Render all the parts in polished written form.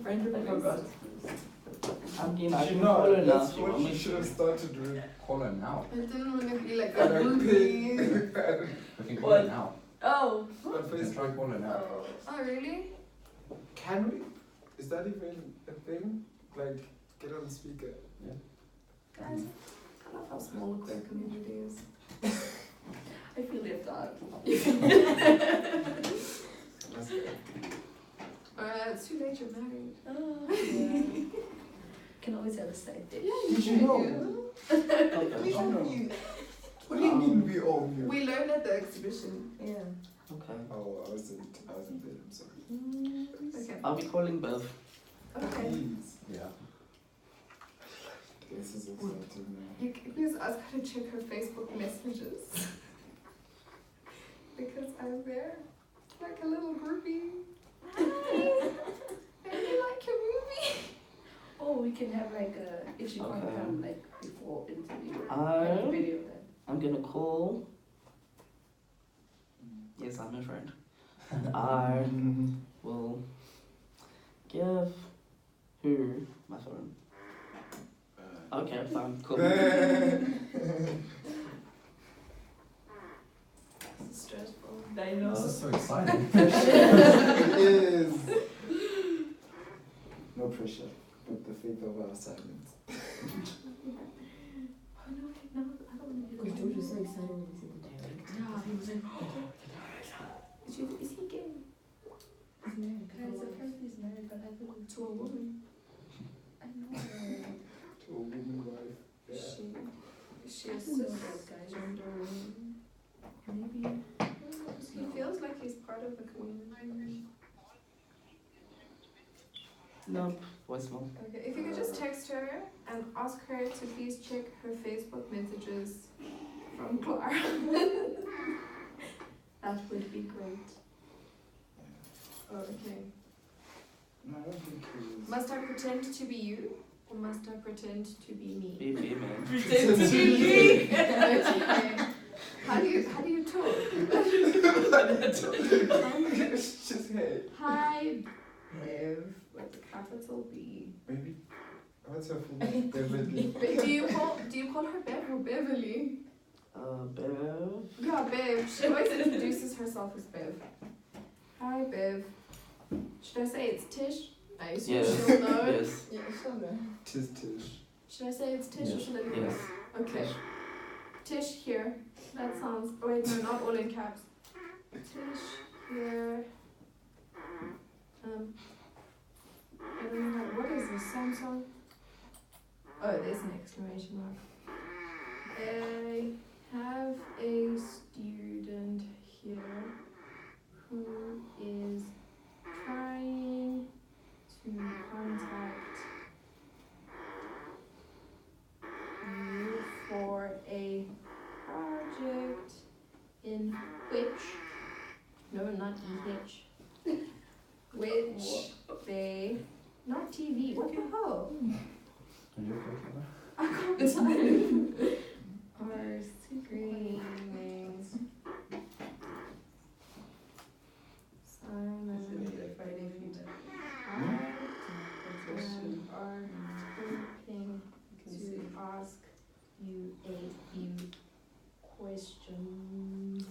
friend I request? forgot. I'm getting Did you actually know? follow now. That's what you should have started with. Caller now. I didn't want to be like And a I groupie. We can call What? it now. Oh. On We can try Facebook. calling now. Oh, really? Can we? Is that even a thing? Like, get on speaker. Guys, I love how small a queer community is. I feel left out. That's good. It's too late, you're married. Oh, yeah. Can always have a side dish. Did you know? Okay. We all knew. What do you mean we all knew? We learned at the exhibition. Yeah. Okay. Oh, I wasn't there, I'm sorry. Okay. I'll be calling Bev. Okay. Please. Yeah. This is exciting now. You can please ask her to check her Facebook messages. Because I'm there. Like a little groupie. Hi. Maybe like your movie. Oh, we can have like a, if she can't Okay. come like before interview, like a video then. I'm gonna call. Yes, I'm a friend. And I will give her my phone. Okay, fine, cool. This is stressful. I know. This is so exciting. It is. No pressure, but the faith of our silence. Oh no, wait, no, I don't want to be Because George was so excited when he said the director. Yeah, he was like, Is he gay? He's married. guys, apparently he's married, but I thought To a woman? I know. To a woman wife. Yeah. Is she I a don't know cis that guy. gender woman? Maybe. He feels like he's part of the community. Nope, voicemail. Okay, if you could just text her and ask her to please check her Facebook messages from Clara. That would be great. Oh, okay. No, I don't think he is. Must I pretend to be you or must I pretend to be me? Be female. Pretend to be me. Okay. How do you talk? Just hey. Hi, Bev, with a capital B. Maybe. What's her full name? Beverly. Do you call her Bev or Beverly? Bev. Yeah, Bev. She always introduces herself as Bev. Hi, Bev. Should I say it's Tish? I assume Yes. she'll know. Yes. Yeah, she'll know. Tis Tish. Should I say it's Tish or Yes. should I leave it? Yes. Okay. Tish here. That sounds. Oh wait, no, not all in caps. Tish here. I don't know what is this Samsung? Oh, there's an exclamation mark. I have a student here who is trying to contact you for a project in which, no, not EH, which they, not TV, what the hell? Are you okay with that? I can't type. Are screening Simon Friday feedback. and are hoping to ask you a few questions.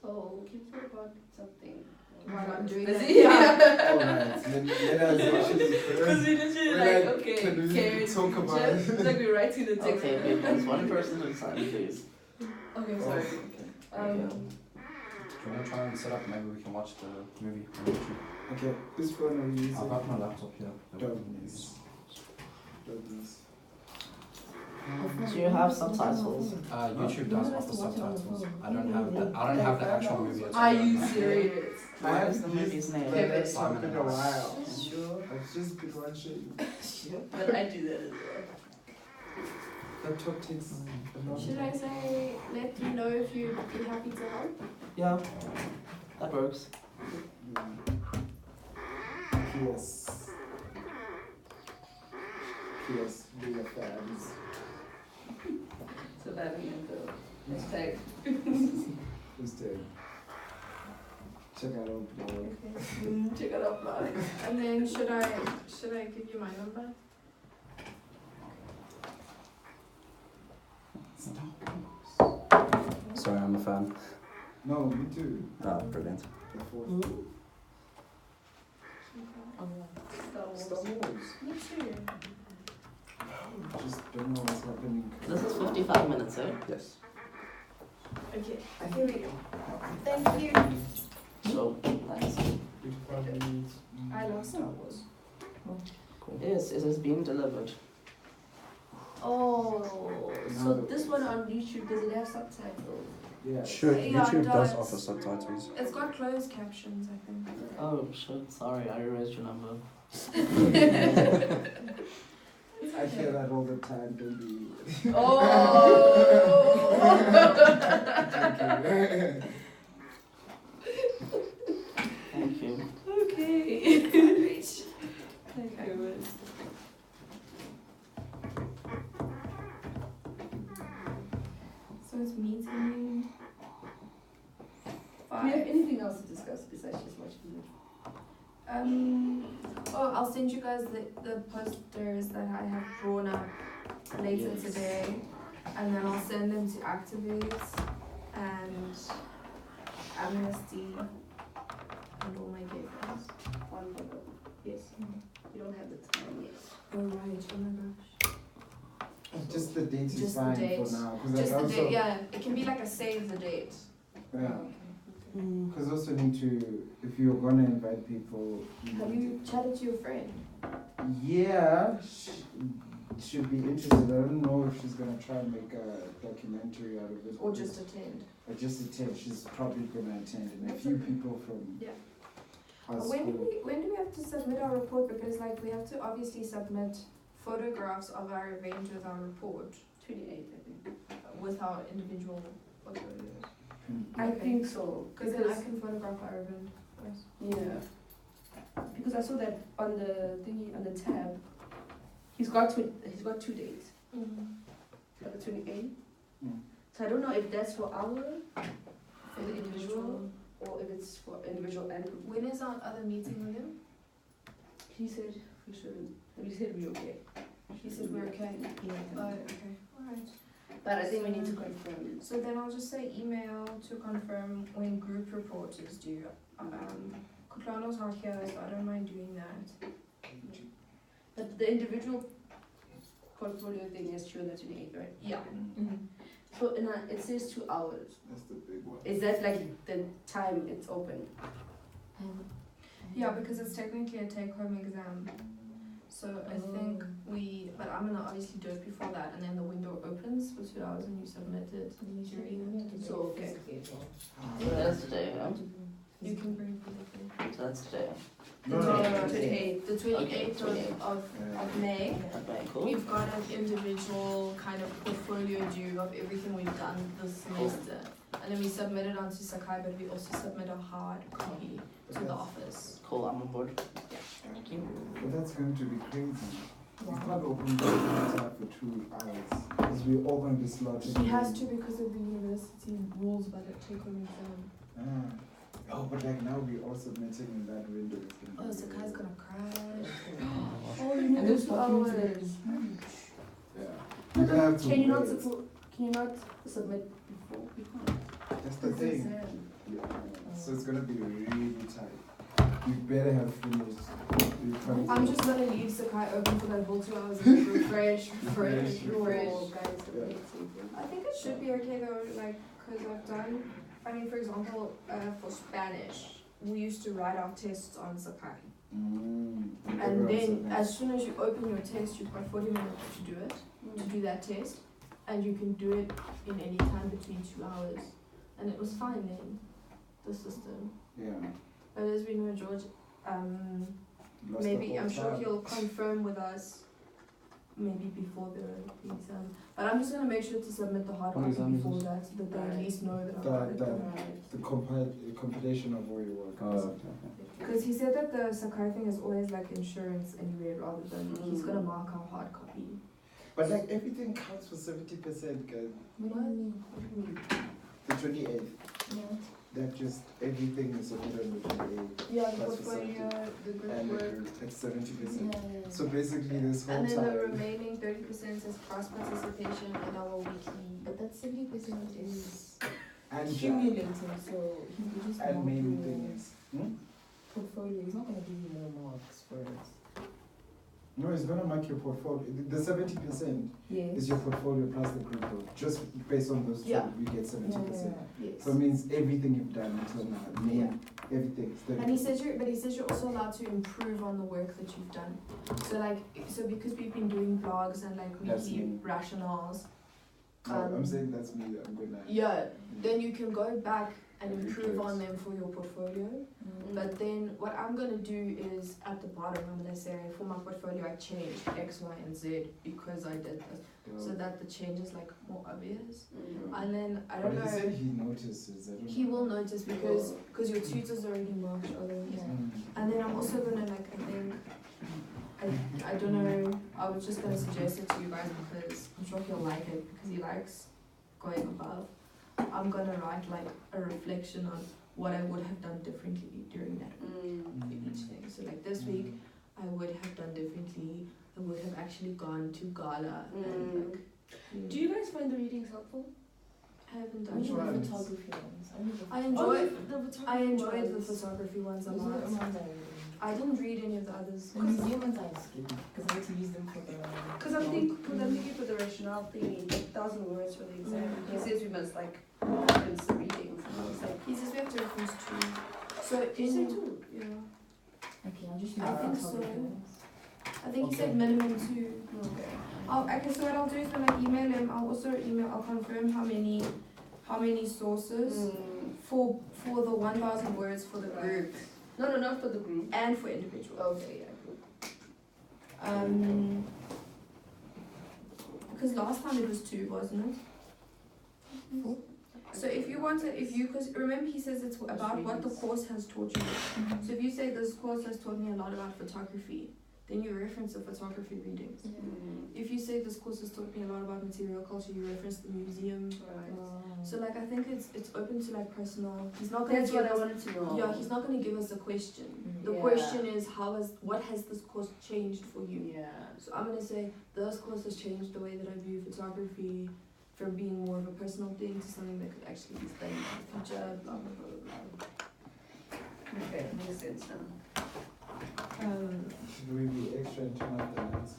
So, Can you talk about something? while I'm doing Busy? that, yeah. Alright, let us actually. Because we literally We're like, like, okay, can we Karen, talk about Jeff, it? like we're writing the text. Okay, wait, there's one person at a time, please. Okay, sorry. Okay. Do you want to try and set up? Maybe we can watch the movie on YouTube. Okay, whose phone are you using? I've got my laptop here. Douglas. Douglas. Do you have subtitles? YouTube does offer subtitles. I don't have that. I don't have the actual movie. Are you serious? What is the movie's name? But that's Simon been and a Rex. while. Sure. I've just been watching. But I do that as well. Laptop takes a long Should I time. say, let you know if you'd be happy to help? Yeah, that works. Yes. Yes, we are fans. So that means the hashtag. Who's dead? check out our blog. Okay. Check it out, man. And then should I give you my number? Sorry, I'm a fan. No, me too. Ah, brilliant. The fourth. Star Wars. Me too. Just don't know what's happening. This is 55 minutes, eh? Yes. Okay. Here we go. Thank you. So, thanks. 55 minutes. I love Star Wars. Cool. Yes, it is being delivered. Oh, so this one on YouTube, does it have subtitles? Yeah. Sure, Yeah, YouTube it does does. offer subtitles. It's got closed captions, I think. Oh, shit, sorry, I erased your number. I hear that all the time, baby. Oh! Thank you. Okay. Thank you. So it's meeting. Do you have anything else to discuss besides just watching it? Oh, I'll send you guys the posters that I have drawn up later Yes. today, and then I'll send them to Activate and Amnesty and all my gay friends. On the yes. You don't have the time yet. Oh right, oh my gosh. Just the date is Just the fine date. for now. Cause Just I the also, date, yeah. It can be like a save the date. Yeah. Mm. Because also need to, if you're gonna invite people. Have you chatted to your friend? Yeah, should be interested. I don't know if she's gonna try and make a documentary out of it. Or just attend? Or just attend. She's probably gonna attend, and a That's few okay. people from Yeah. our When do school. we have to submit our report? Because like we have to obviously submit photographs of our event with our report 28, I think. with our individual photos. I think so. Because then I can photograph our event first. Yeah. Because I saw that on the thingy, on the tab, he's got 2 days. For the 28th. Mm. So I don't know if that's for the individual, or if it's for individual and group. When is our other meeting with him? He said we should. We said we're okay. He said we're okay. Yeah. Oh, okay. Alright. But I think we need to confirm. So then I'll just say email to confirm when group report is due. Kutlano's not here, so I don't mind doing that. But the individual portfolio thing is true on the 28th, right? Yeah. So it says 2 hours. That's the big one. Is that like the time it's open? Yeah, because it's technically a take-home exam. So I think but I'm gonna obviously do it before that, and then the window opens for 2 hours and you submit it during it. So okay. That's today, huh? You can bring it. So that's today. No, No, no, no, no. 28th. The 28th Okay, of May. Okay, cool. We've got an individual kind of portfolio due of everything we've done this semester. And then we submit it onto Sakai, but we also submit a hard copy to the office. Cool, I'm on board. Thank you. But that's going to be crazy. You can't open the computer for 2 hours because we're all going to be slotted. He has to because of the university rules by the take-home exam. Ah. Oh, but like now we're all submitting in that window. It's gonna Oh, be Sakai's weird. gonna crash. Oh, you And those hours. Yeah. We're gonna have to Can you not wait. can you not submit before? You can't. That's the It's thing. exam. Yeah. So it's gonna be really tight. You better have finished. You can't- I'm just gonna leave Sakai open for that whole 2 hours and refresh. Oh, guys, Yeah. I think it should be okay though, like, cause I've done, for example, for Spanish, we used to write our tests on Sakai. And Everyone's then submit. as soon as you open your test, you've got 40 minutes to do it, to do that test. And you can do it in any time between 2 hours. And it was fine then, the system. Yeah. But as we know, George, Lost the maybe, whole I'm sure time. he'll confirm with us maybe before the exam. But I'm just gonna make sure to submit the hard What copy exam is before this? that, so that they at least know that I've The- got it the- done. The compilation of all your work. Oh, okay. Because he said that the Sakai thing is always like insurance anyway, rather than he's gonna mark our hard copy. But like everything counts for 70%, guys. What? What do you mean? The 28th. that just everything is supported with a Yeah, the That's portfolio, the group and work. it's 70%. Yeah. So basically, this whole And then the time. remaining 30% is cross participation in our weekly. But that 70% is And accumulating, so he could just and mark main your thing is, portfolio. He's not gonna give you more marks for it. no, it's gonna mark your portfolio. The 70% Yes. is your portfolio plus the group work. Just based on those two, Yeah. you get 70%. Yes. So it means everything you've done until now, main, everything. is 30%. And he says you're also allowed to improve on the work that you've done. So because we've been doing blogs and like That's weekly me. rationales, No, I'm saying that's me. I'm gonna. yeah, then you can go back and And improve replace. on them for your portfolio. But then what I'm gonna do is at the bottom I'm gonna say for my portfolio I changed X, Y, and Z because I did this, so that the change is like more obvious. And then I don't But he said know. he notices. I don't He know. will notice because your tutors already marked other ones. Mm. And then I'm also gonna I don't know, I was just gonna suggest it to you guys because I'm sure he'll like it because he likes going above. I'm gonna write like a reflection on what I would have done differently during that week for each thing. So like this week I would have done differently. I would have actually gone to gala and like Do you guys find the readings helpful? I haven't done Which Only one? the photography ones. Only the I enjoy the I enjoyed the photography ones a Those are lot. the ones I I didn't read any of the others. The museum ones I skipped because I had to use them for the. Because I'm thinking for the rationale thingy, 1,000 words for the exam. He says we must like reference the readings. And I was like, He says we have to reference two. So you say in two? yeah. Okay, I'll just use I the think photography so. ones. I think he Okay. said minimum two. Okay. Okay, so what I'll do is when I email him, I'll confirm how many sources for the 1,000 words for the group No, not for the group. and for individual. Okay, yeah, group. Because last time it was 2, wasn't it? So if you want to, because remember he says it's about what the course has taught you. So if you say this course has taught me a lot about photography, then you reference the photography readings. If you say this course has taught me a lot about material culture, you reference the museum. So like I think it's open to like personal. He's not gonna That's give what I us, wanted to know. yeah, he's not gonna give us a question. The Yeah. question is what has this course changed for you? Yeah. So I'm gonna say this course has changed the way that I view photography from being more of a personal thing to something that could actually be studied in the future, blah blah blah blah. Okay, makes sense now. Should we be extra and turn off the lights?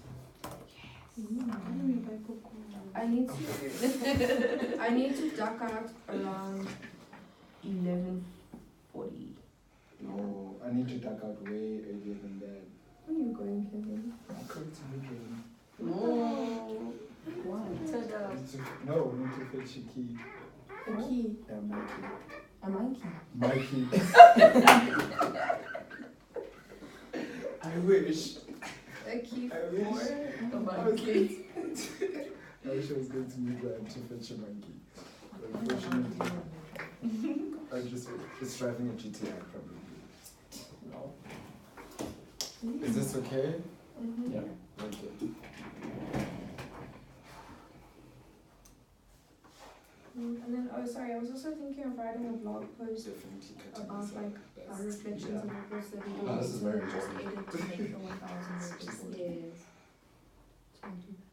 I need to duck out around 11:40. No, I need to duck out way earlier than that. Where are you going, Kevin? I'm going to bedroom. No. Why? No, we need to fetch a key. A key. Yeah, my key. A monkey. My key. I wish. A key I wish. for I was going to- I wish I was going to meet Ryan to fetch a monkey. But unfortunately, I'm just driving a GTI probably. No. Is this okay? Yeah. Okay. And then, oh sorry, I was also thinking of writing a blog post Definitely cutting about this out. like our That's- reflections yeah. on the course that we Oh, did. this is So very we just important. edit to make the 1,000 words. Yes. So I'll do that.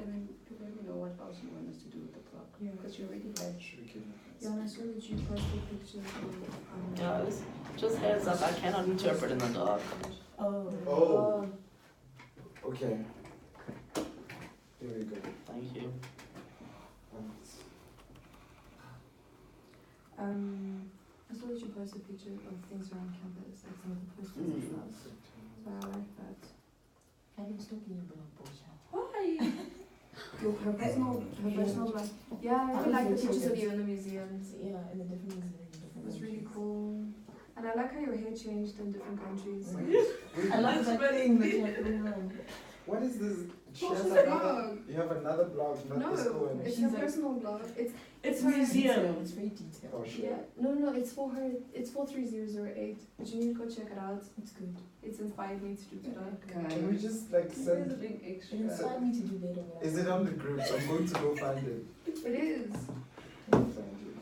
And then people let me know what else you want us to do with the club. Yeah. Because you already had. Yeah, and I saw that you posted pictures of Guys, just heads up, I cannot interpret in the dark. Oh. Oh. Okay. There we go. Thank you. I saw that you posted pictures of things around campus, like some of the posters and stuff. So I like that. I've been stalking your blog post. Why? Her personal blog. Yeah, I really like the pictures of you in the museums. Yeah, in the different museums. It was really cool. And I like how your hair changed in different countries. I like that thing that you're putting on. What is this? She What's has the another, blog? you have another blog, not the school No, one. it's She's her like- personal blog. It's her museum. It's very detailed. Oh shit. Yeah, no, it's for her. It's for 3008. But you need to go check it out. It's good. It's inspired me to do better. Can we just like There's a send? big It extra. inspired me to do better. Is it on the group? I'm going to go find it. It is. Let me find it.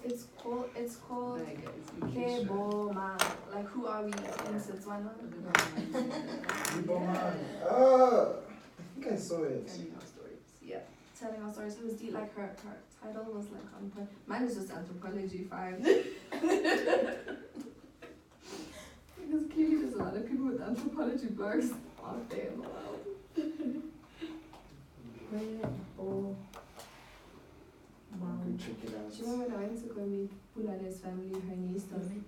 It's called Like, guys, you Keboma. Like, who are we in Setswana? Iboman. Ah, I think I saw it. telling our stories. Yeah, telling our stories. It was deep. Like her title was like on point. Mine is just anthropology 5. Because clearly there's a lot of people with anthropology blogs out there in the world. Oh, wow. Go check it out. Do you remember when I went to go meet Pulane's family, her niece does it?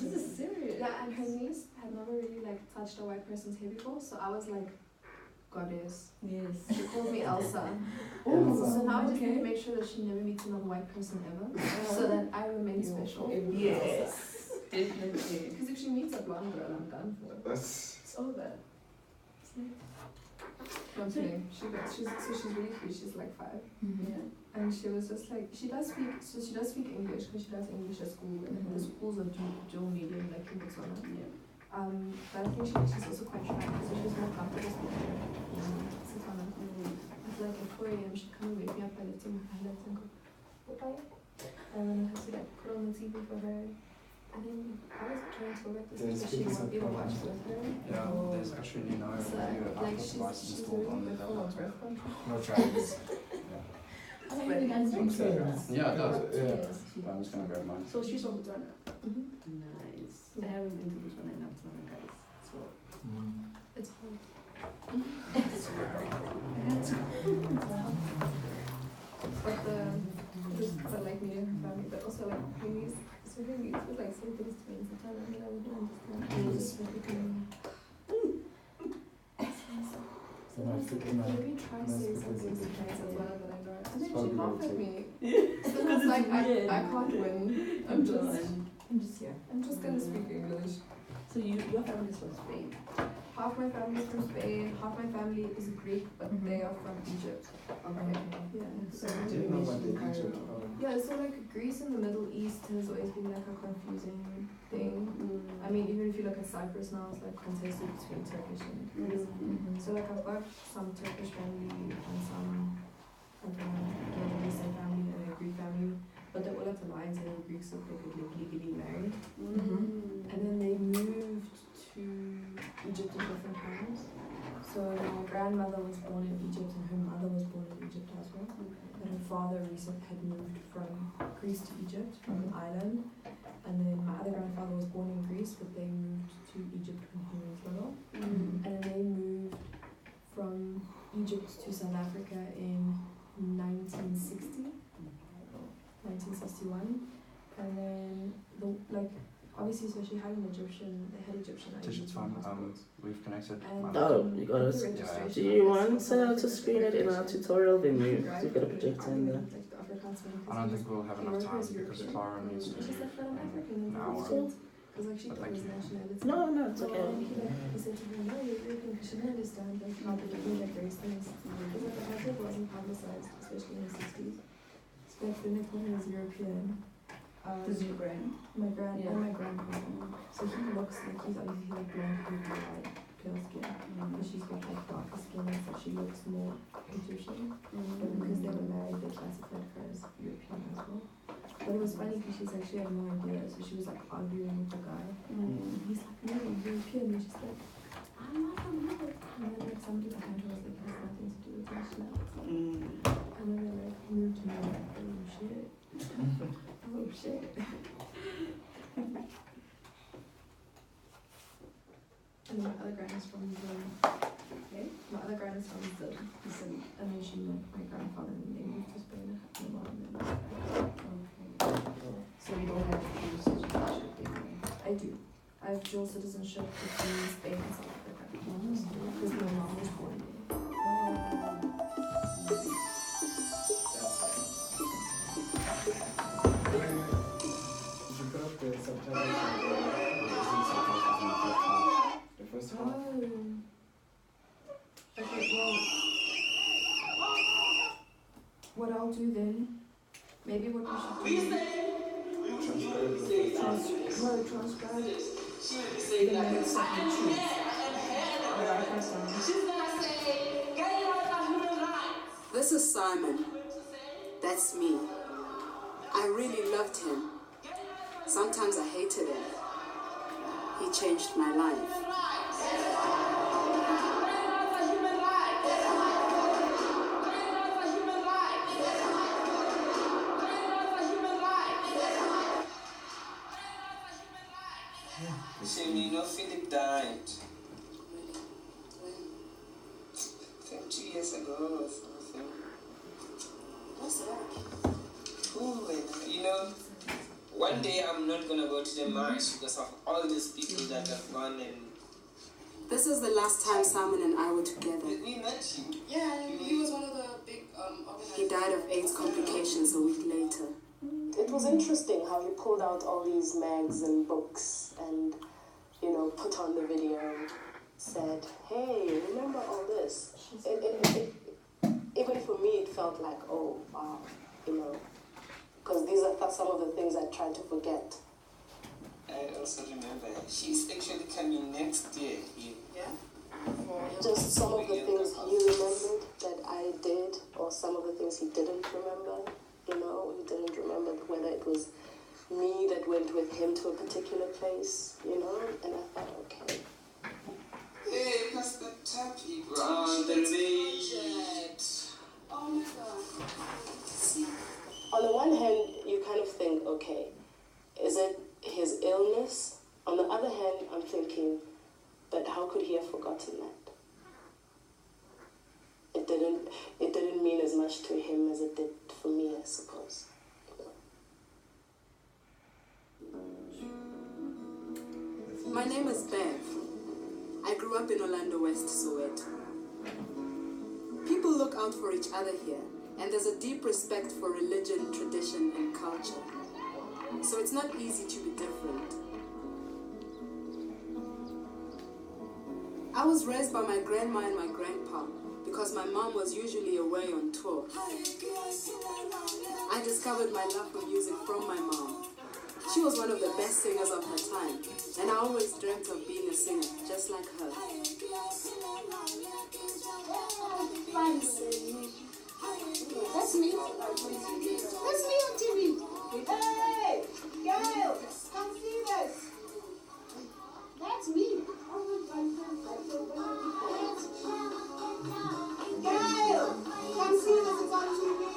This is serious. Yeah, and her niece had never really like touched a white person's hair before, so I was like, goddess. Yes. She called me Elsa. Elsa. So now I just need to make sure that she never meets another white person ever, so that I remain special. Yes. Definitely. Because if she meets a blonde girl, I'm done for. That's It's over. No, I'm kidding. She's really cute. She's like 5. Yeah. And she was just like, she does speak English because she does English at school, and the schools are dual medium, like in Botswana. Yeah. But I think she's also quite shy, so she's more comfortable speaking Setswana. I feel like at 4 a.m. she'd come and wake me up by lifting my highlights and go, okay. And then I have to like put on the TV for her. And then I was trying to go back to sleep, There's but she kids won't that even problem. watch with her. Yeah, there's actually no So video like output devices she's installed on really the full of laptop. birth control. no tries. I think you guys do say that. Yeah, it does. Yeah. But I'm just gonna grab mine. So she's from Botswana. Nice. I haven't been to Botswana in Botswana, guys. So. It's hard. But like me and her family, but also like her niece. So her niece would like say things to me in Setswana, and I wouldn't understand. And I just would be So my freaking maybe try Nice saying because something it's to try Setswana that I know. And then It's she probably laughed at okay. me. Yeah. So I was like, I can't win. I'm just here. I'm just gonna speak English. So your family is from Spain. Half my family is from Spain, half my family is Greek, but they are from Egypt. Okay. Yeah. I didn't know about the Egypt. Yeah, so like Greece and the Middle East has always been like a confusing thing. I mean, even if you look at Cyprus now, it's like contested between Turkish and Greece. So like I've got some Turkish family and some Middle Eastern family and a Greek family, but they're all at alliance and the Greeks are like legally married. And then they moved to Egypt at different times. So my grandmother was born in Egypt and her mother was born in Egypt as well. But her father recently had moved from Greece to Egypt, from an island. And then my other grandfather was born in Greece, but they moved to Egypt when he was little. And then they moved from Egypt to South Africa in 1960, 1961. And then obviously, so she had they had Egyptian Tish, it's fine. passports. We've connected. And Oh, you got the us. registration Do you want office was to screen it in our tutorial? Then you've got a projector in there. I don't think we'll have enough time because Clara needs to She's leave like, but I'm African. in an hour. Because like she But thought thank his you. nationality. No, it's So okay. he said to her, no, you're European, because she didn't understand like how they do like race things. Because like the Africa wasn't publicized, especially in the 60s. So like when they told me he was European, This is your grand. my grand Yeah. and my grandpa. So he looks like he's obviously like blonde hair, blue eyed, pale skin. And she's got like darker skin, so she looks more Egyptian. But because they were married, they classified her as European as well. But it was funny because she's like, she had no idea, so she was like arguing with the guy. And he's like, no, I'm European. And she's like, I'm not from Europe. And then like somebody behind her was like, it has nothing to do with nationality. And then they like moved to me like, oh shit. Oh shit. And then my other grand is from Zim. Okay? My other grand is from Zim. And then she met my grandfather and they moved to Spain and had my mom and So you don't have dual citizenship anymore. I do. I have dual citizenship between Spain and South Africa. Because my mom was born there. Did you put up the subtitles? The first half. Oh. Okay, well, what I'll do then, maybe what we should do, transcribe the minutes that we choose. Or write that down. This is Simon. That's me. I really loved him. Sometimes I hated him. He changed my life. You know, Philip died. I think 2 years ago or something. What's that? Ooh, you know, one day I'm not gonna go to the march because of all these people that have gone and. This is the last time Simon and I were together. We met you. Yeah, he was one of the big organizers. He died of AIDS complications a week later. It was interesting how he pulled out all these mags and books and, you know, put on the video, said, hey, remember all this? Even for me, it felt like, oh, wow, you know, because these are some of the things I tried to forget. I also remember she's actually coming next year here. Yeah? Just some of the things he remembered that I did, or some of the things he didn't remember. You know, he didn't remember whether it was me that went with him to a particular place, you know, and I thought, okay. Hey, that's the tappy on the late. Oh my God. See? On the one hand, you kind of think, okay, is it his illness? On the other hand, I'm thinking, but how could he have forgotten that? It didn't mean as much to him as it did for me, I suppose. My name is Bev. I grew up in Orlando West, Soweto. People look out for each other here, and there's a deep respect for religion, tradition, and culture. So it's not easy to be different. I was raised by my grandma and my grandpa because my mom was usually away on tour. I discovered my love for music from my mom. She was one of the best singers of her time, and I always dreamt of being a singer just like her. That's me. That's me on TV. Hey, Gail, come see this. That's me. Gail, come see this. It's on TV.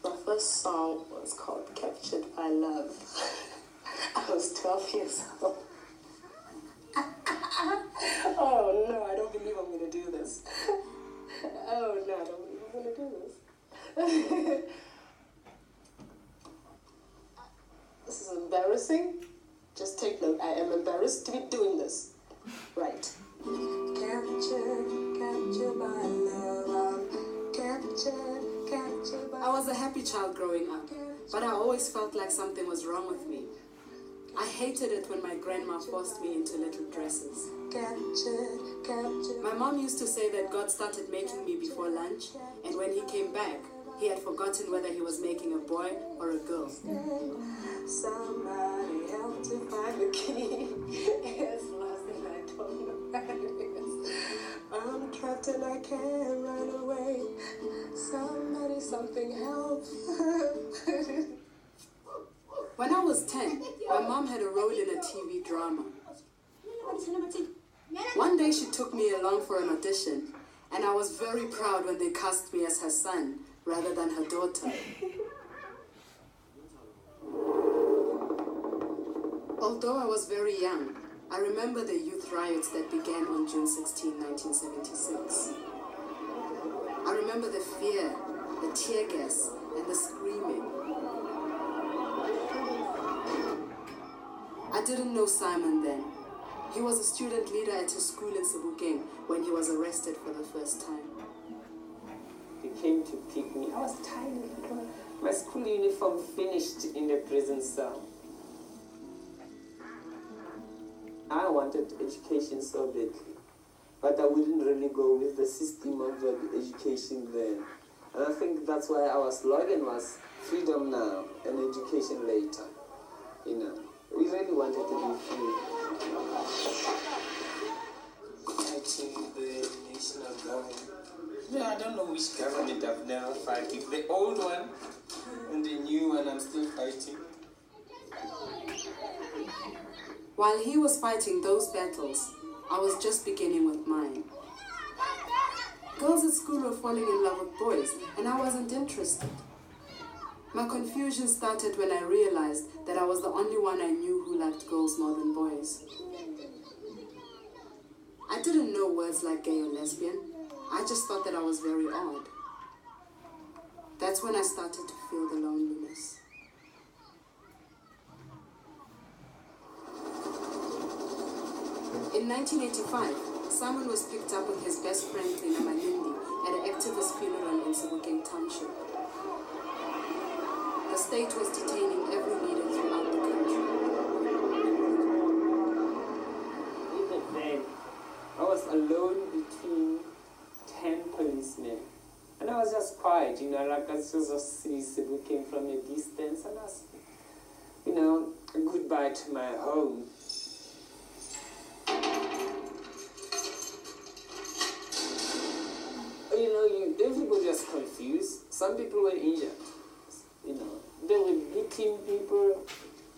My first song was called Captured by Love. I was 12 years old. Oh no, I don't believe I'm going to do this. Oh no, I don't believe I'm going to do this. This is embarrassing. Just take note, I am embarrassed to be doing this. Right. Captured by love. Captured by... I was a happy child growing up, but I always felt like something was wrong with me. I hated it when my grandma forced me into little dresses. Captured. My mom used to say that God started making me before lunch, and when he came back, he had forgotten whether he was making a boy or a girl. Somebody help to find the key. It's lost and I don't know where it is. I'm trapped and I can't run away. Somebody, something help. When I was 10, my mom had a role in a TV drama. One day she took me along for an audition, and I was very proud when they cast me as her son rather than her daughter. Although I was very young, I remember the youth riots that began on June 16, 1976. I remember the fear, the tear gas, and the screaming. I didn't know Simon then. He was a student leader at a school in Sebokeng when he was arrested for the first time. He came to pick me. I was tiny. My school uniform finished in the prison cell. I wanted education so badly, but I wouldn't really go with the system of education then. And I think that's why our slogan was freedom now and education later. You know, we really wanted to be free. Fighting the national government Yeah, I don't know which government I've never fought with. The old one and the new one I'm still fighting. While he was fighting those battles, I was just beginning with mine. Girls at school were falling in love with boys, and I wasn't interested. My confusion started when I realized that I was the only one I knew who liked girls more than boys. I didn't know words like gay or lesbian. I just thought that I was very odd. That's when I started to feel the loneliness. In 1985, Simon was picked up with his best friend Lina Malindi at an activist funeral in Sebokeng Township. The state was detaining every leader throughout the country. In the van, I was alone between 10 policemen. And I was just quiet, you know, like I just see Sebokeng from a distance, and I was, you know, goodbye to my home. You know, everybody was confused. Some people were injured. You know, they were beating people,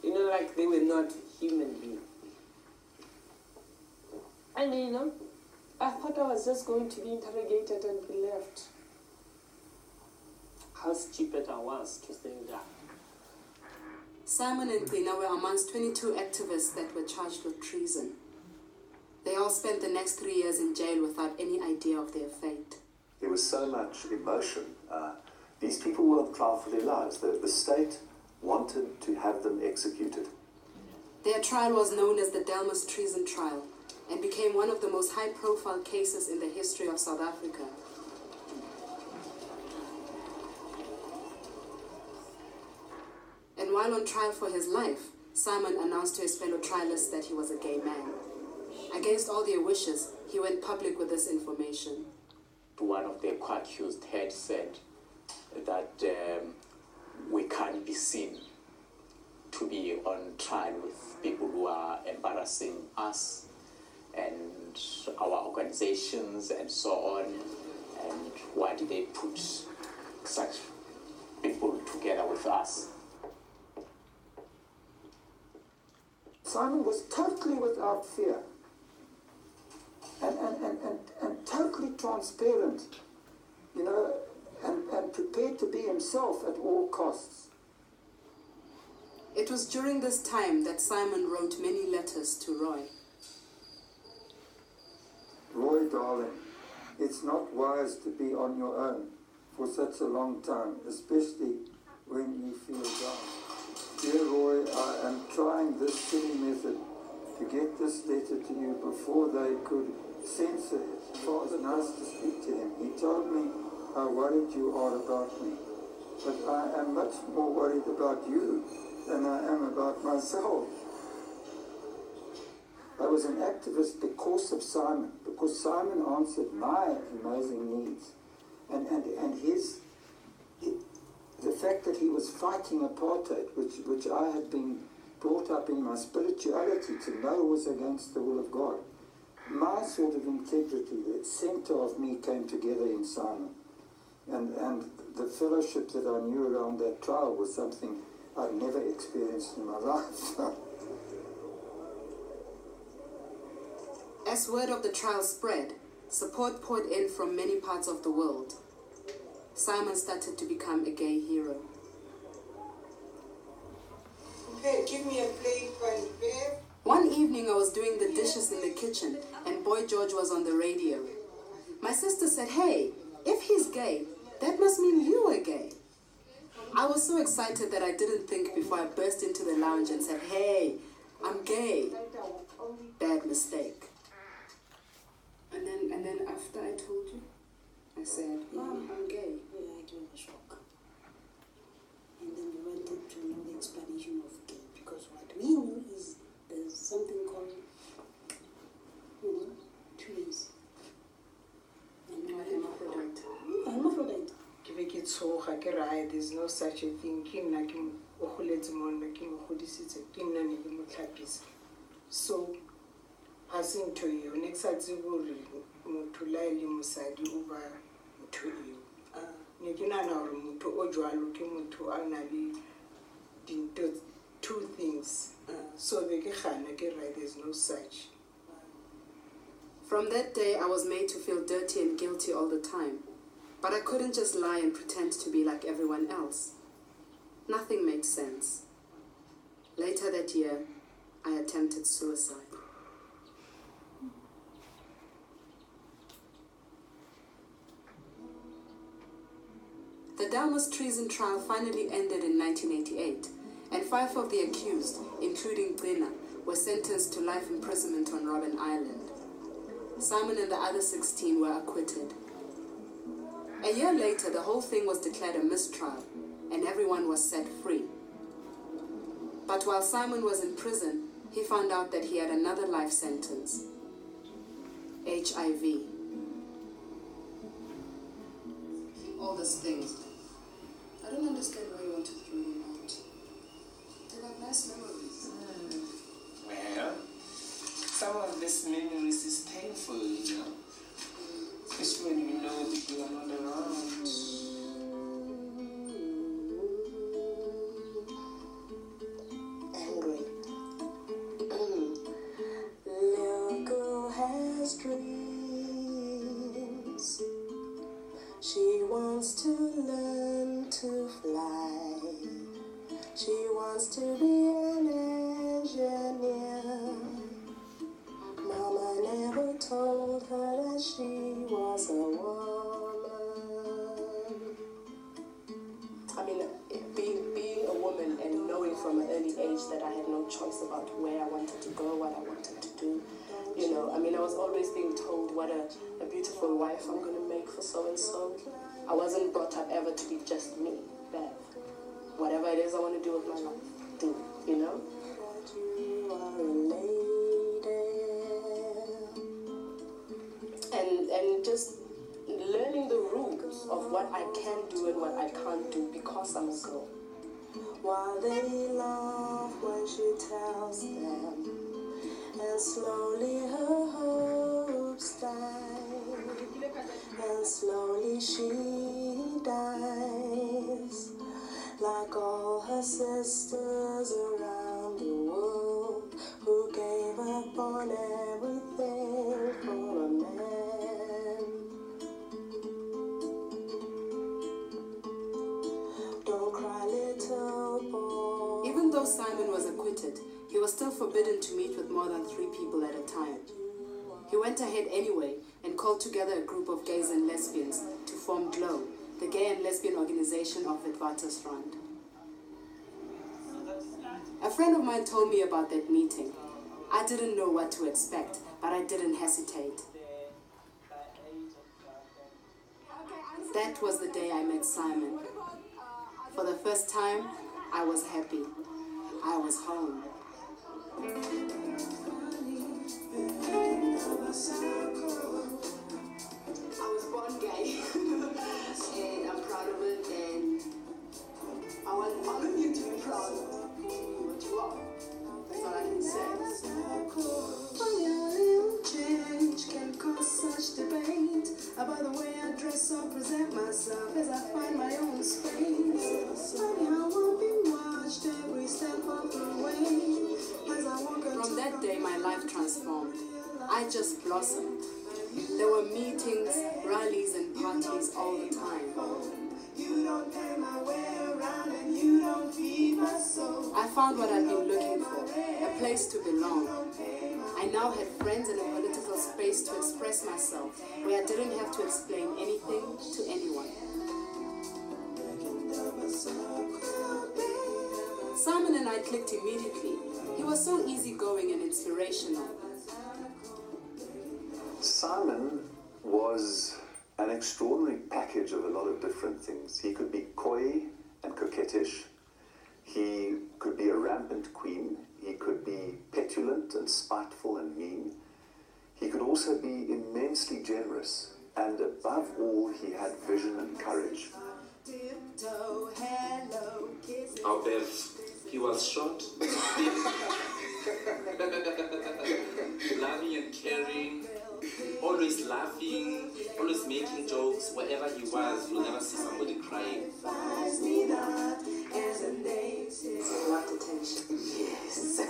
you know, like they were not human beings. And, you know, I thought I was just going to be interrogated and be left. How stupid I was to think that. Simon and Lina were amongst 22 activists that were charged with treason. They all spent the next 3 years in jail without any idea of their fate. There was so much emotion. These people were on trial for their lives. The state wanted to have them executed. Their trial was known as the Delmas Treason Trial and became one of the most high-profile cases in the history of South Africa. And while on trial for his life, Simon announced to his fellow trialists that he was a gay man. Against all their wishes, he went public with this information. One of the co-accused had said that we can't be seen to be on trial with people who are embarrassing us and our organizations and so on. And why did they put such people together with us? Simon was totally without fear and totally transparent, you know, and prepared to be himself at all costs. It was during this time that Simon wrote many letters to Roy. Roy, darling, it's not wise to be on your own for such a long time, especially when you feel down. Dear Roy, I am trying this silly method to get this letter to you before they could censor it. It was nice to speak to him. He told me how worried you are about me. But I am much more worried about you than I am about myself. I was an activist because of Simon, because Simon answered my amazing needs. And the fact that he was fighting apartheid, which I had been brought up in my spirituality to know was against the will of God. My sort of integrity, the center of me came together in Simon. And the fellowship that I knew around that trial was something I'd never experienced in my life. As word of the trial spread, support poured in from many parts of the world. Simon started to become a gay hero. Hey, give me a plate, babe. One evening I was doing the dishes in the kitchen and Boy George was on the radio. My sister said, "Hey, if he's gay, that must mean you are gay." I was so excited that I didn't think before I burst into the lounge and said, "Hey, I'm gay." Bad mistake. And then after I told you, I said, "Mom, I'm gay." Yeah, it was a shock. And then we went into the explanation of gay, because what we knew is there's something called, twins. And hermaphrodite. Hermaphrodite. There's no such a thing. So, passing to you, next at the Mutulaili Musadi Uba motho eo ne ke nagana gore motho o jwalo ke motho a na le dinto two things so be ke gana ke right there's no such. From that day, I was made to feel dirty and guilty all the time. But I couldn't just lie and pretend to be like everyone else. Nothing made sense. Later that year, I attempted suicide. The Dalmas treason trial finally ended in 1988, and 5 of the accused, including Brina, were sentenced to life imprisonment on Robben Island. Simon and the other 16 were acquitted. A year later, the whole thing was declared a mistrial, and everyone was set free. But while Simon was in prison, he found out that he had another life sentence. HIV. All these things. I don't understand why you want to throw them out. They got nice memories. Well, some of these memories is painful, you know. Especially when you know people are not around. Angry. Little girl has dreams. She wants to learn to fly. She wants to be an engineer. Mama never told her that she was a woman. I mean, being a woman and knowing from an early age that I had no choice about where I wanted to go, what I wanted to do. You know, I mean, I was always being told what a beautiful wife I'm going to make for so-and-so. I wasn't brought up ever to be just me, Beth. Whatever it is I want to do with my life, do, you know? You are a lady. And just learning the rules of what I can do and what I can't do because I'm a girl. While they laugh when she tells them, and slowly her hopes die, and slowly she dies, like all her sisters around the world who gave up on everything for a man. Don't cry, little boy. Even though Simon was acquitted, he was still forbidden to meet with more than 3 people at a time. He went ahead anyway and called together a group of gays and lesbians to form GLOW, the gay and lesbian organization of Witwatersrand. A friend of mine told me about that meeting. I didn't know what to expect, but I didn't hesitate. That was the day I met Simon. For the first time, I was happy. I was home. I was born gay, and I'm proud of it, and I want all of you to be proud of what you are. That's all I can say. Funny how little change can cause such debate about the way I dress or present myself as I find my own space. Funny how I'll be watched every step of the way as I walk. From that day, my life transformed. I just blossomed. There were meetings, rallies, and parties all the time. You don't pay my way around and you don't feed my soul. I found what I'd been looking for, a place to belong. I now had friends and a political space to express myself, where I didn't have to explain anything to anyone. Simon and I clicked immediately. He was so easygoing and inspirational. Simon was an extraordinary package of a lot of different things. He could be coy and coquettish. He could be a rampant queen. He could be petulant and spiteful and mean. He could also be immensely generous. And above all, he had vision and courage. Our Bev, he was short, loving and caring, always laughing, always making jokes. Wherever he was, you'll never see somebody crying. So loved attention. Yes.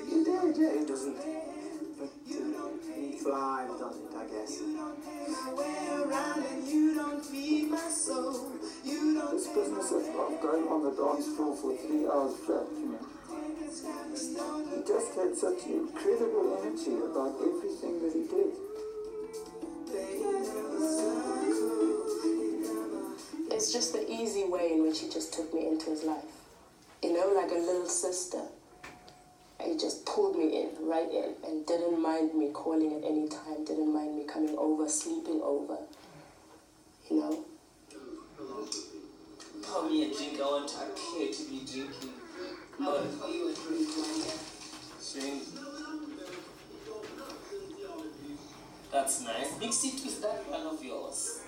You did, yeah, it doesn't. But he thrived on it, I guess. This business of going on the dance floor for 3 hours flat, you know. He just had such incredible energy about everything that he did. It's just the easy way in which he just took me into his life. You know, like a little sister. He just pulled me in, right in, and didn't mind me calling at any time, didn't mind me coming over, sleeping over. You know? Pour me a drink, I want to appear to be drinking. Oh, you a drink, Shane. That's nice. Mix it with that one of yours.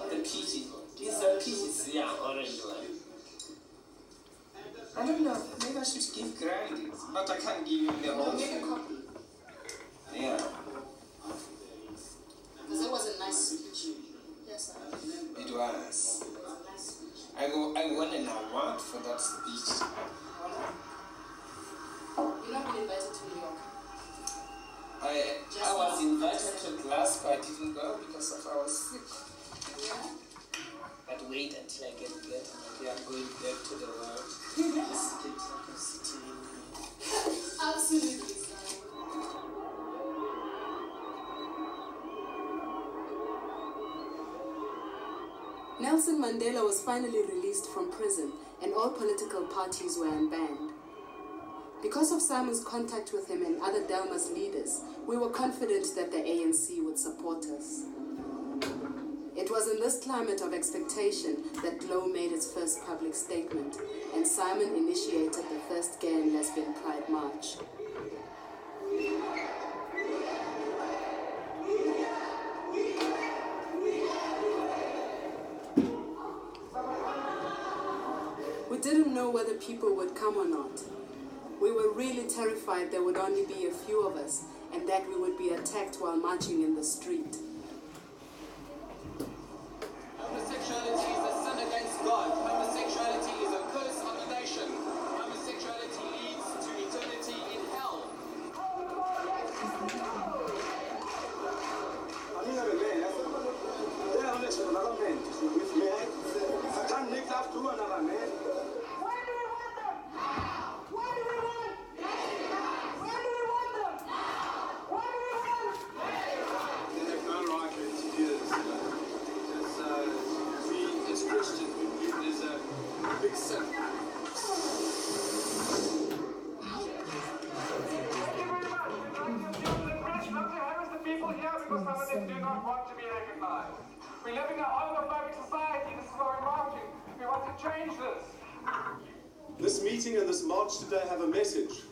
The peaches. These are peaches, yeah, orange one. I don't know, maybe I should give Granny, but I can't give him the whole thing. Yeah. Because it was a nice speech. Yes, sir. It was. I won an award for that speech. You've not been invited to New York. I was invited to class, but I didn't go because I was sick. Yeah? But wait until I get better. Maybe I'm going back to the world. Just get like a city. Absolutely, sir. Nelson Mandela was finally released from prison and all political parties were unbanned. Because of Simon's contact with him and other Delma's leaders, we were confident that the ANC would support us. It was in this climate of expectation that Glow made its first public statement, and Simon initiated the first Gay and Lesbian Pride March. We didn't know whether people would come or not. We were really terrified there would only be a few of us and that we would be attacked while marching in the street. Homosexuality is a sin against God. Homosexuality is a curse on the nation. Homosexuality leads to eternity in hell. I can't make love to another man. Christians, we believe it is a big sin. People here because some of them do not want to be recognized. We live in a homophobic society. This is why we're marching. We want to change this. This meeting and this march today have a message.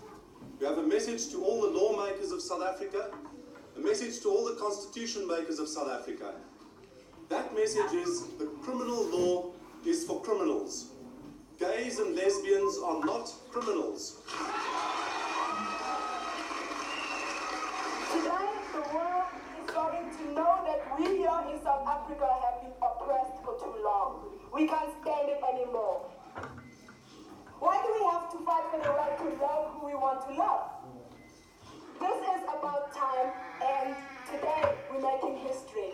We have a message to all the lawmakers of South Africa, a message to all the constitution makers of South Africa. That message is the criminal law is for criminals. Gays and lesbians are not criminals. Today, the world is starting to know that we here in South Africa have been oppressed for too long. We can't stand it anymore. Why do we have to fight for the right to love who we want to love? This is about time, and today we're making history.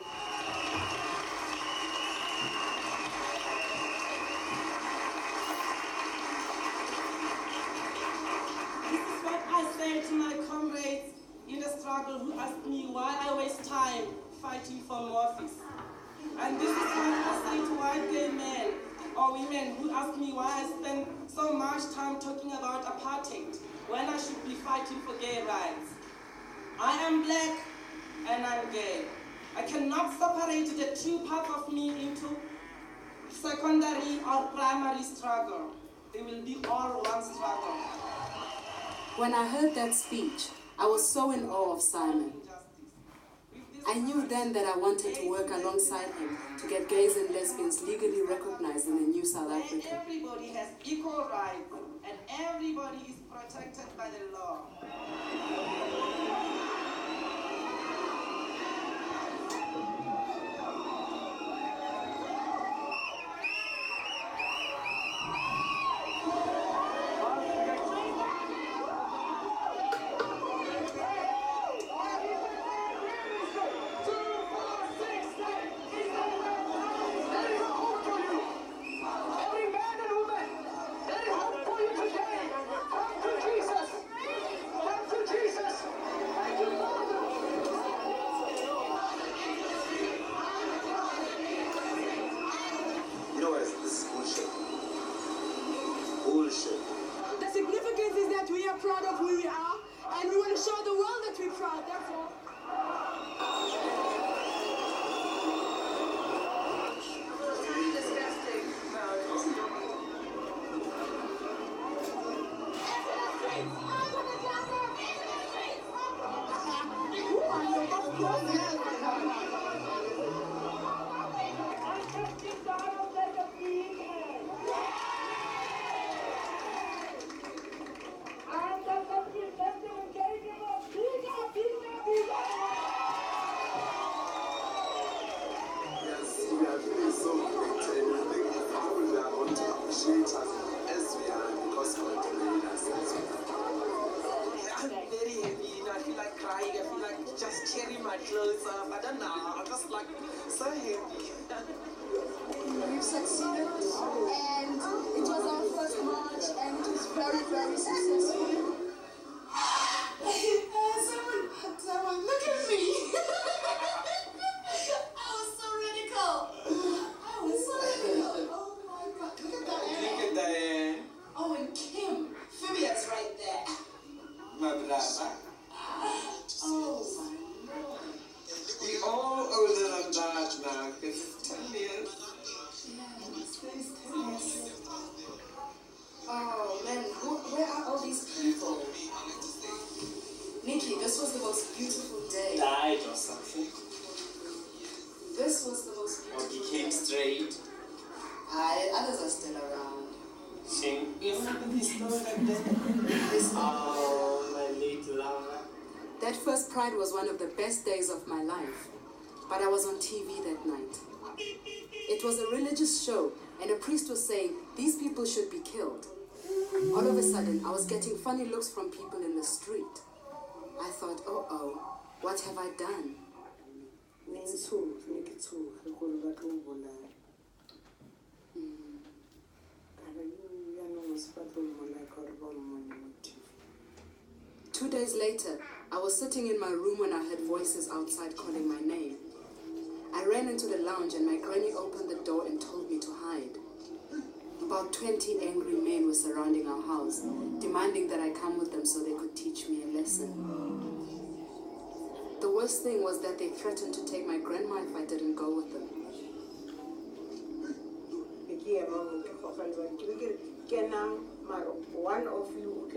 This is what I say to my comrades in the struggle who ask me why I waste time fighting for office. And this is what I say to white gay men or women who ask me why I spend so much time talking about apartheid when I should be fighting for gay rights. I am black and I'm gay. I cannot separate the two parts of me into secondary or primary struggle. They will be all one struggle. When I heard that speech, I was so in awe of Simon. I knew then that I wanted to work alongside him to get gays and lesbians legally recognized in a new South Africa. Everybody has equal rights and everybody is protected by the law. know, this is bullshit. Bullshit. The significance is that we are proud of who we are, and we want to show the world that we're proud, that's all. We've succeeded, and it was our first march, and it was very, very successful. Someone, look at me! I was so radical. Oh my God, look at Diane. Look at Diane. Oh, and Kim. Phineas right there. My brother. Oh my Lord. We're all older than that now, because it's 10 years. Oh man, where are all these people? Nikki, this was the most beautiful day. Died or something. This was the most Or beautiful became day. straight. Others are still around. Sing. Oh, my little lover. That first Pride was one of the best days of my life, but I was on TV that night. It was a religious show, and a priest was saying, these people should be killed. All of a sudden, I was getting funny looks from people in the street. I thought, oh, what have I done? Two days later, I was sitting in my room when I heard voices outside calling my name. I ran into the lounge and my granny opened the door and told me to hide. About 20 angry men were surrounding our house, demanding that I come with them so they could teach me a lesson. The worst thing was that they threatened to take my grandma if I didn't go with them. One of you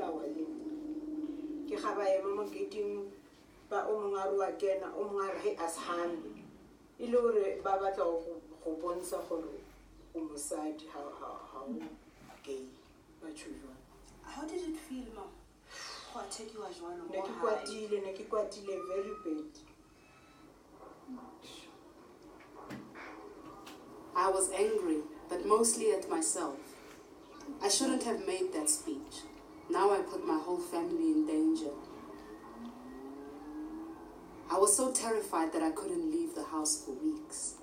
ke ga ba ema mo getting ba o mongwe a re wa kena o mongwe a re he a se hambe e le gore ba batla go bontsha gore o mosadi how gay ba tshujwa. How did it feel, Mom? Go take you as one of ne ke kwatile very bad. I was angry, but mostly at myself. I shouldn't have made that speech. Now I put my whole family in danger. I was so terrified that I couldn't leave the house for weeks.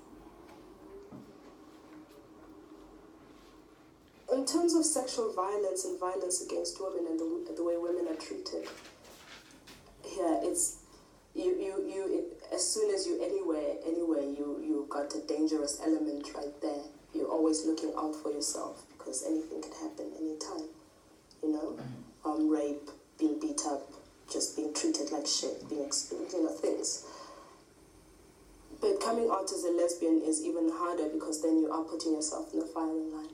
In terms of sexual violence and violence against women and the way women are treated, here it's as soon as you anywhere you got a dangerous element right there. You're always looking out for yourself because anything can happen anytime. You know, rape, being beat up, just being treated like shit, being things. But coming out as a lesbian is even harder because then you are putting yourself in the firing line.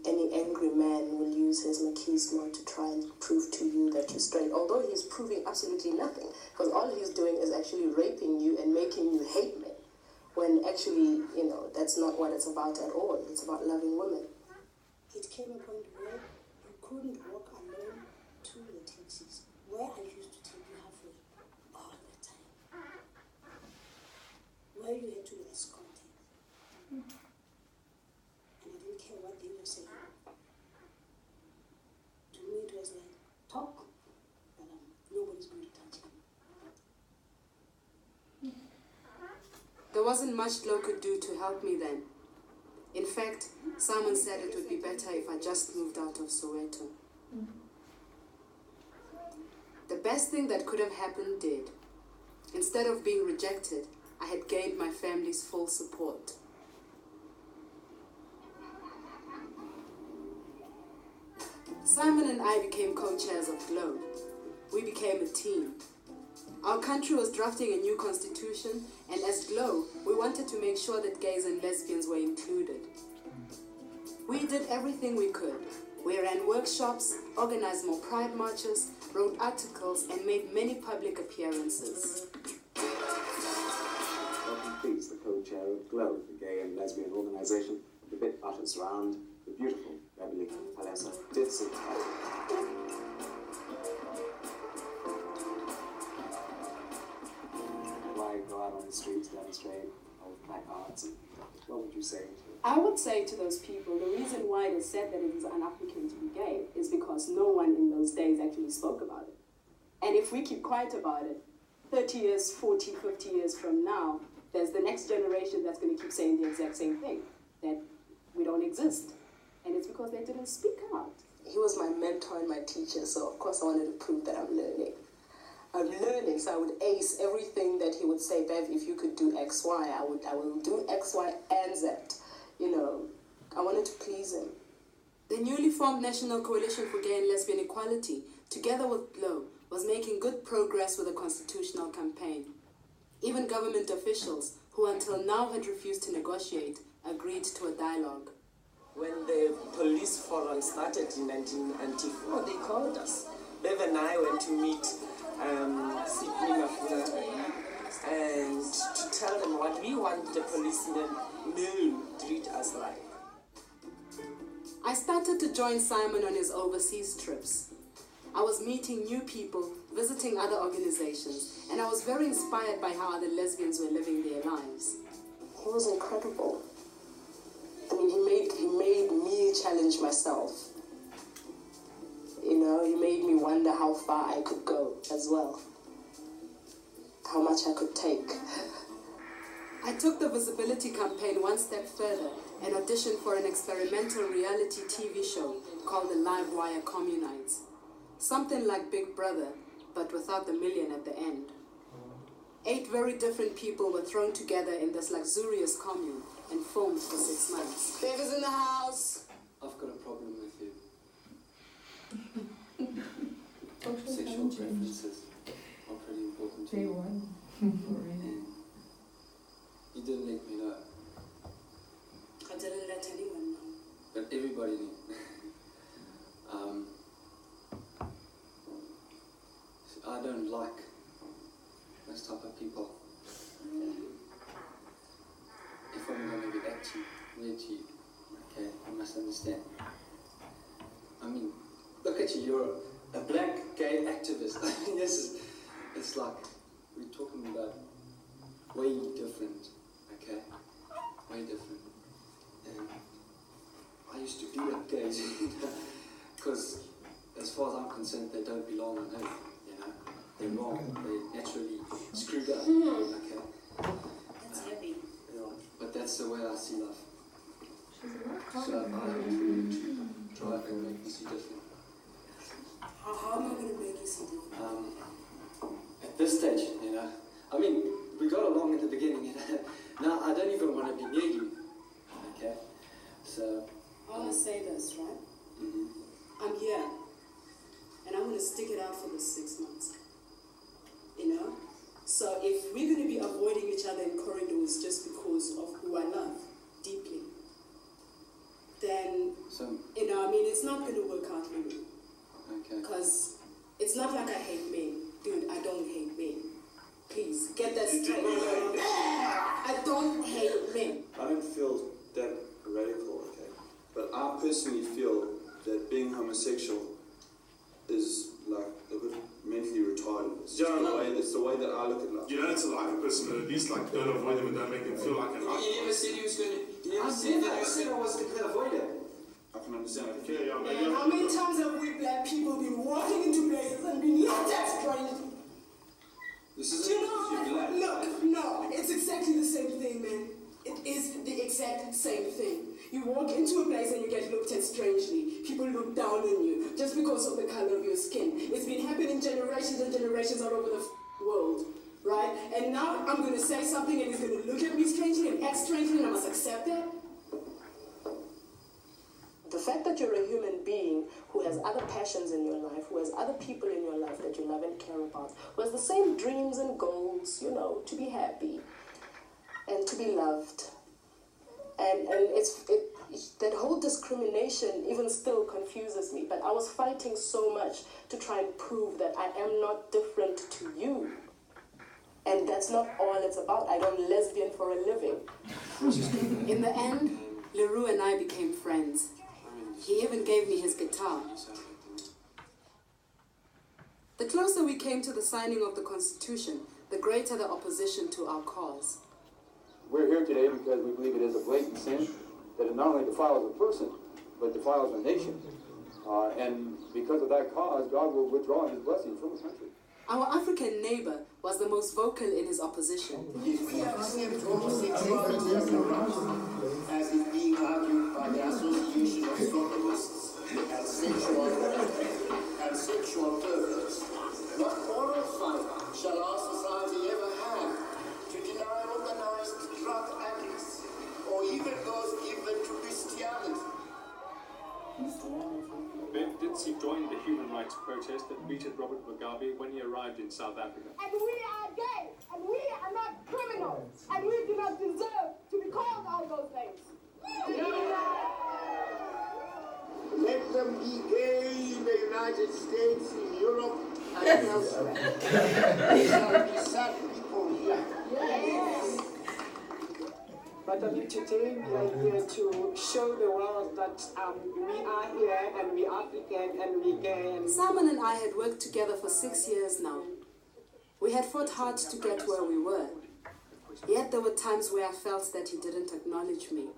Any angry man will use his machismo to try and prove to you that you're straight, although he's proving absolutely nothing, because all he's doing is actually raping you and making you hate men, when actually, that's not what it's about at all. It's about loving women. It came a point where you couldn't walk alone to the taxis, where I used to take you halfway all the time, where you had to be escorted. And I didn't care what they were saying. To me it was like, talk, but nobody's going to touch him. There wasn't much Glo could do to help me then. In fact, Simon said it would be better if I just moved out of Soweto. The best thing that could have happened did. Instead of being rejected, I had gained my family's full support. Simon and I became co-chairs of GLOW. We became a team. Our country was drafting a new constitution, and as GLOW, we wanted to make sure that gays and lesbians were included. We did everything we could. We ran workshops, organized more pride marches, wrote articles, and made many public appearances. Welcome please, the co-chair of GLOW, the gay and lesbian organization, the bit artists round, the beautiful Beverly Palesa Dixon. Why go out on the streets, demonstrate, hold placards, and what would you say to I would say to those people, the reason why it is said that it is un-African to be gay is because no one in those days actually spoke about it. And if we keep quiet about it, 30 years, 40, 50 years from now, there's the next generation that's going to keep saying the exact same thing, that we don't exist. And it's because they didn't speak out. He was my mentor and my teacher, so of course I wanted to prove that I'm learning. So I would ace everything that he would say. Bev, if you could do X, Y, I will do X, Y, and Z. You know, I wanted to please him. The newly formed National Coalition for Gay and Lesbian Equality, together with GLOW, was making good progress with the constitutional campaign. Even government officials, who until now had refused to negotiate, agreed to a dialogue. When the police forum started in 1994, they called us. Bev and I went to meet Sydney Mafuna and to tell them what we want the policemen to treat us like. I started to join Simon on his overseas trips. I was meeting new people, visiting other organizations, and I was very inspired by how other lesbians were living their lives. He was incredible. I mean, he made me challenge myself. You know, he made me wonder how far I could go as well. How much I could take. I took the visibility campaign one step further and auditioned for an experimental reality TV show called The Live Wire Communites. Something like Big Brother, but without the million at the end. 8 very different people were thrown together in this luxurious commune and filmed for 6 months. Bev is in the house. I've got a problem with you. Sexual preferences are pretty important to me. And you didn't let me know. I didn't let anyone know. But everybody knew. I don't like those type of people. If I'm going to get at you, okay, you must understand. I mean, look at you, you're a black gay activist. I mean, it's like, we're talking about way different, okay? Way different. And I used to beat up gays, because as far as I'm concerned, they don't belong on earth, you know? They're wrong, they naturally screwed up, okay? That's heavy. Yeah, but that's the way I see life. So I hope you to try and make me see different. How am I going to make you see different? At this stage, you know, I mean, we got along in the beginning, now I don't even want to be near you, okay? So... I want to say this, right? Mm-hmm. I'm here, and I'm going to stick it out for the 6 months, you know? So if we're going to be avoiding each other in corridors just because of who I love deeply, then, you know, I mean, it's not going to work out for me. Okay. Because it's not like I hate men. Dude, I don't hate men. Please, get that straight. I don't hate men. I don't feel that radical, okay? But I personally feel that being homosexual is like a bit mentally retarded. It's just the way that I look at life. You know, it's like a person, at least like don't avoid them and don't make them feel like a like. You never said he was going to. You never said that. I said I wasn't going to avoid it. I can understand. And how many times have we black people been walking into places and been looked at strangely? This is Do you know? Look, no, it's exactly the same thing, man. It is the exact same thing. You walk into a place and you get looked at strangely. People look down on you just because of the color of your skin. It's been happening generations and generations all over the world, right? And now I'm going to say something and he's going to look at me strangely and act strangely and I must accept that. The fact that you're a human being who has other passions in your life, who has other people in your life that you love and care about, who has the same dreams and goals, you know, to be happy and to be loved. And that whole discrimination even still confuses me. But I was fighting so much to try and prove that I am not different to you. And that's not all it's about. I don't lesbian for a living. In the end, Leroux and I became friends. He even gave me his guitar. The closer we came to the signing of the Constitution, the greater the opposition to our cause. We're here today because we believe it is a blatant sin that it not only defiles a person, but defiles a nation. And because of that cause, God will withdraw his blessing from the country. Our African neighbor was the most vocal in his opposition. If we accept homosexuality as a right, as is being argued by the Association of Sodomists and sexual perverts, what moral fiber shall our society ever have to deny organized drug addicts or even those given to bestiality? Ben Ditzi joined the human rights protest that greeted Robert Mugabe when he arrived in South Africa. And we are gay, and we are not criminals, and we do not deserve to be called all those names. Let them be gay in the United States, in Europe, and elsewhere. They shall be sad people here. Yes. But I mean, today we are here to show the world that we are here and we are African and we gay. Simon and I had worked together for 6 years now. We had fought hard to get where we were. Yet there were times where I felt that he didn't acknowledge me.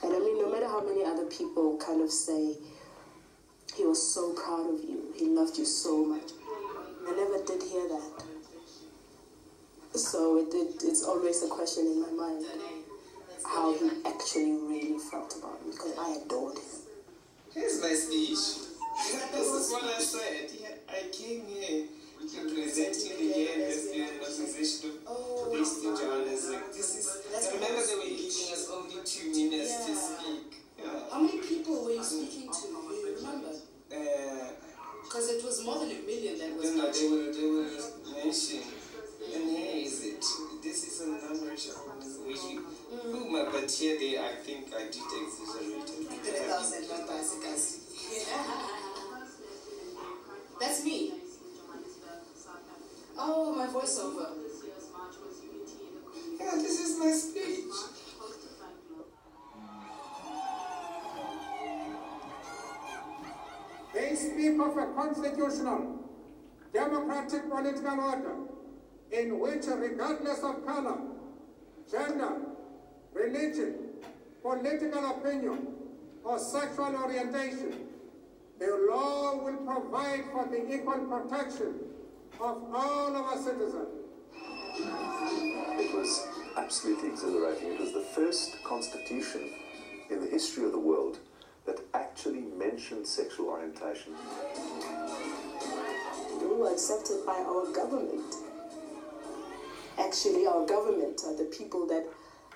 And I mean, no matter how many other people kind of say, he was so proud of you, he loved you so much, I never did hear that. So it's always a question in my mind, how he actually really felt about me, because I adored him. Here's my speech. This is what I said. I came here representing the gay and lesbian organization based in Johannesburg. I remember they were giving us only 2 minutes to speak. How many people were you speaking to? Do you remember? Because it was more than 1 million that was mentioned. They were mentioning, and here is it. This is a number but here I think I did exaggerate it. 3,000 bicycles. That's me. Oh, my voiceover. Yeah, this is my speech. They speak of a constitutional, democratic political order in which, regardless of color, gender, religion, political opinion, or sexual orientation, the law will provide for the equal protection of all of our citizens. It was absolutely exhilarating. It was the first constitution in the history of the world that actually mentioned sexual orientation. We were accepted by our government. Actually, our government are the people that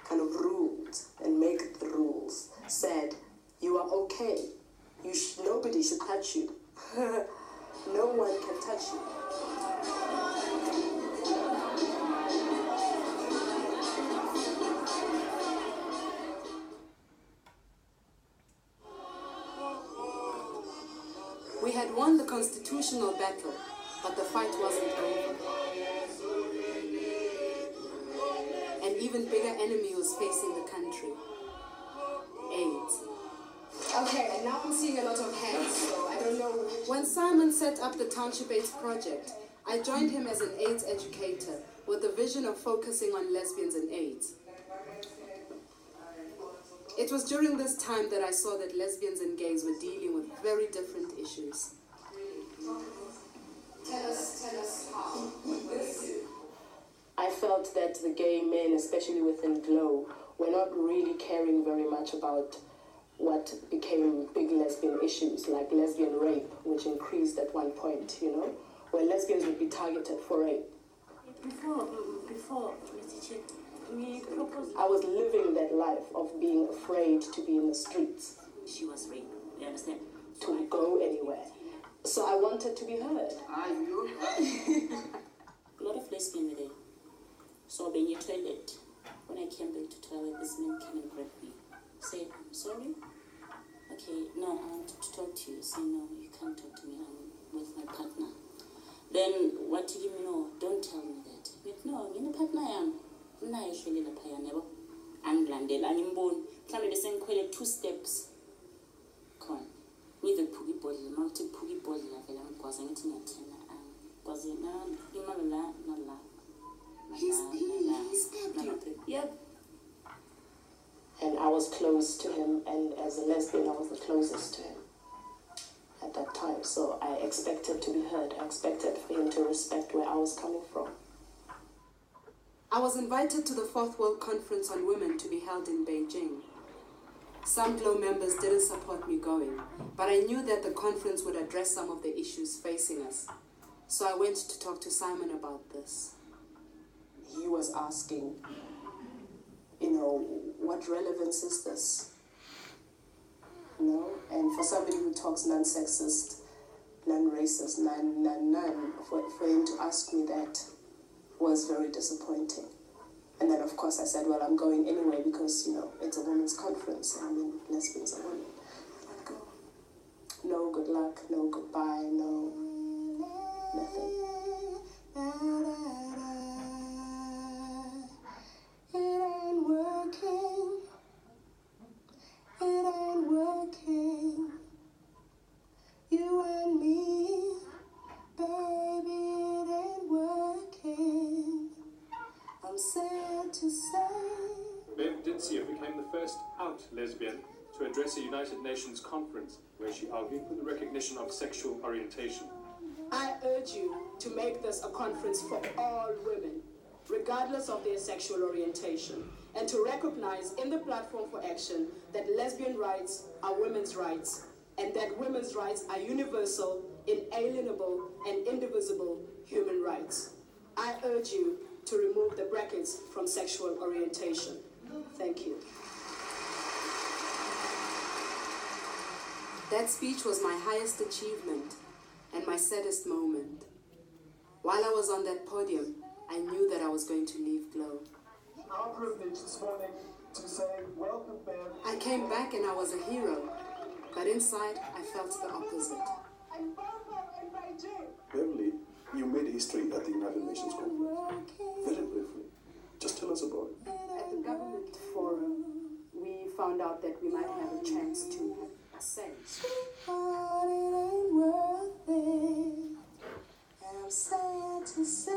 kind of ruled and make the rules, said, you are okay. Nobody should touch you. No one can touch you. We had won the constitutional battle, but the fight wasn't over. An even bigger enemy was facing the country. AIDS. Okay, and now I'm seeing a lot of hands, so I don't know. When Simon set up the Township AIDS project, I joined him as an AIDS educator with the vision of focusing on lesbians and AIDS. It was during this time that I saw that lesbians and gays were dealing with very different issues. Tell us how. I felt that the gay men, especially within GLOW, were not really caring very much about what became big lesbian issues, like lesbian rape, which increased at one point, you know, where lesbians would be targeted for rape. Before, Mr. Chair, we proposed... I was living that life of being afraid to be in the streets. She was raped, You understand? To go anywhere. So I wanted to be heard. A lot of lesbians were there. So being in toilet, when I came back to toilet, this man came and grabbed me. Said, I'm sorry. Okay, no, I want to talk to you. Say, no, you can't talk to me. I'm with my partner. Then what do you mean? No, don't tell me that. But no, I'm in a partner. I'm actually in a partner. I'm landed. I'm in bone. Tell me the same way, 2 steps. Come on. With the poogie body, multi poogie body, I'm causing it in a tenor. Because He stabbed you? Yep. And I was close to him, and as a lesbian, I was the closest to him at that time. So I expected to be heard. I expected for him to respect where I was coming from. I was invited to the 4th World Conference on Women to be held in Beijing. Some GLOW members didn't support me going, but I knew that the conference would address some of the issues facing us. So I went to talk to Simon about this. He was asking, what relevance is this? And for somebody who talks non-sexist, non-racist, for him to ask me that was very disappointing. And then, of course, I said, well, I'm going anyway because, it's a women's conference. I mean, lesbians are women. I'd go. No good luck, no goodbye, no nothing. It ain't working. It ain't working. You and me, baby, it ain't working. I'm sad to say. Bev Ditzia became the first out lesbian to address a United Nations conference where she argued for the recognition of sexual orientation. I urge you to make this a conference for all women, regardless of their sexual orientation, and to recognize in the platform for action that lesbian rights are women's rights, and that women's rights are universal, inalienable, and indivisible human rights. I urge you to remove the brackets from sexual orientation. Thank you. That speech was my highest achievement and my saddest moment. While I was on that podium, I knew that I was going to leave GLOW. Our privilege this morning to say welcome, Bev. I came back and I was a hero, but inside I felt the opposite. Beverly, you made history at the United Nations conference. Very briefly, just tell us about it. At the government forum, we found out that we might have a chance to say. But it ain't worth it. And I'm sad to say.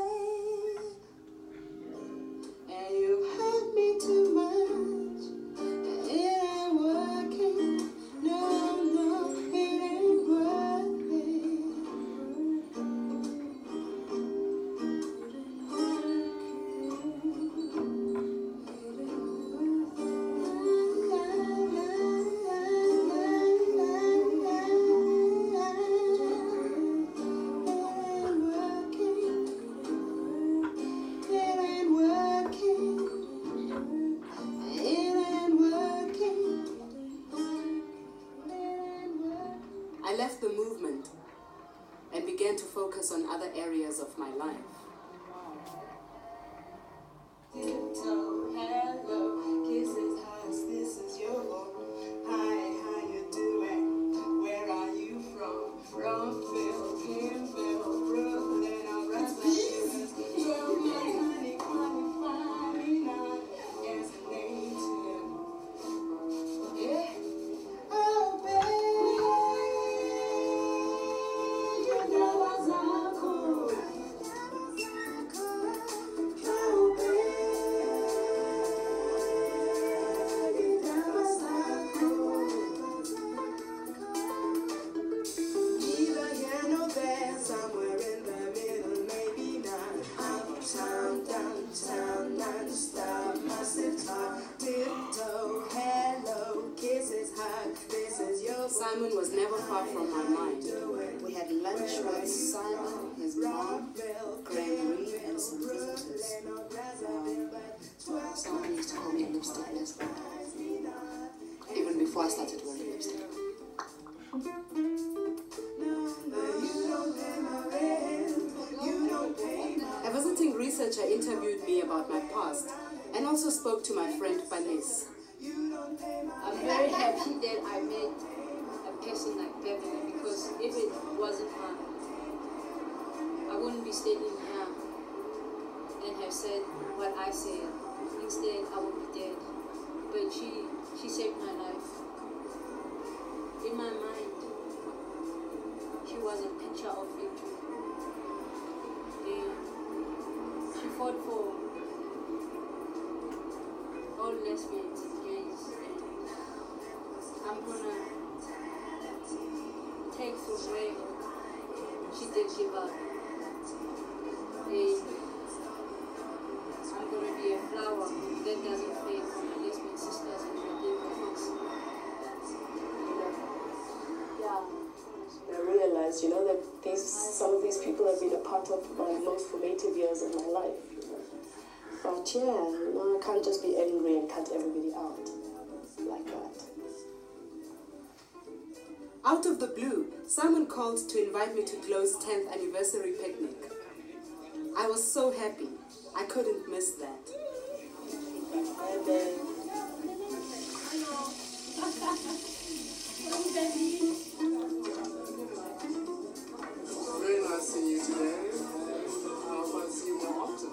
And you hurt me too much. And it ain't working. No, it ain't worth it. I left the movement and began to focus on other areas of my life. Hello, kisses, hugs, this is your home. Hi, how you doing? Where are you from? From Philly, Brooklyn, or Rasmus. Tell me, honey, find me now as a native. Yeah. Oh, baby, you know what's not cool. Oh, baby. Neither here nor there, somewhere in the middle, maybe not. Uptown, downtown, non-stop, massive talk, tiptoe, hello, kisses, hug, this is your. Simon was never far from my mind. We had lunch with Simon, his mom, Graham Reed, and some visitors. Someone used to call me a lipstick lesbian, even before I started wearing lipstick. interviewed me about my past and also spoke to my friend Vanessa. I'm very happy that I met a person like Beverly, because if it wasn't her, I wouldn't be standing here and have said what I said. Instead, I would be dead. But she saved my life. In my mind, she was a picture of victory. And she fought for all lesbians and gays. And I'm gonna take from where she did give up. And I'm gonna be a flower that doesn't fade for my lesbian sisters and my gay brothers. Yeah. I realized, that some of these people have been a part of my most formative years of my life. But yeah, I can't just be angry and cut everybody out like that. Out of the blue, someone called to invite me to Glow's 10th anniversary picnic. I was so happy. I couldn't miss that. Very nice seeing you today. I want to see you more often.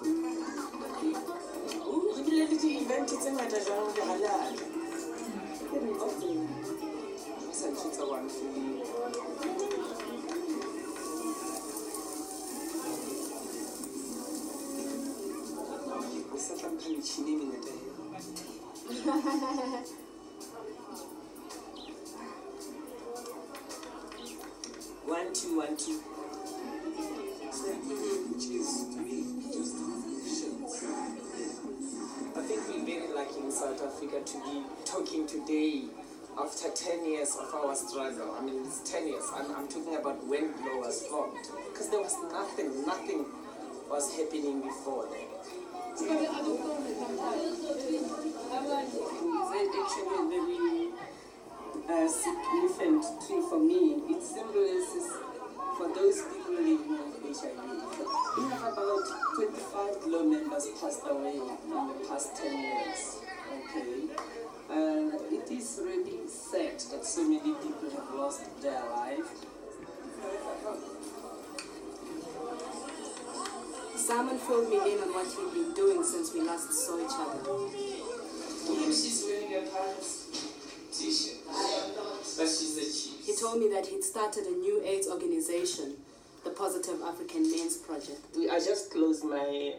Re bile le di-event tse ngata jang di halal. Sa ntshitsa one feeling. O sa tla mpha metšhini e mengata eo. 1 2 1 2. I think we're very lucky in South Africa to be talking today after 10 years of our struggle. I mean, it's 10 years. I'm talking about when Glow was formed. Because there was nothing was happening before then. It's actually very significant too for me. It symbolizes for those people living with HIV. We have about 25 Glow members passed away in the past 10 years. Okay. It is really sad that so many people have lost their life. Simon filled me in on what he'd been doing since we last saw each other. She's wearing a pants t-shirt, but she's a chief. He told me that he'd started a new AIDS organization, the Positive African Men's Project. I just closed my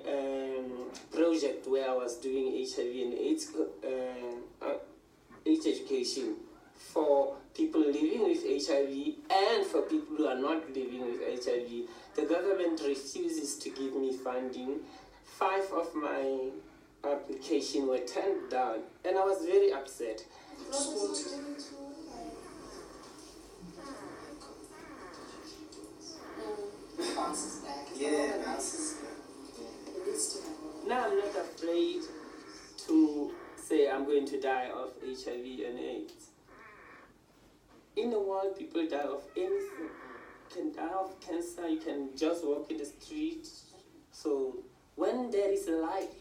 project where I was doing HIV and AIDS education for people living with HIV and for people who are not living with HIV. The government refuses to give me funding. 5 of my applications were turned down, and I was very upset. Yeah, now I'm not afraid to say I'm going to die of HIV and AIDS. In the world, people die of anything. You can die of cancer, you can just walk in the street. So when there is life,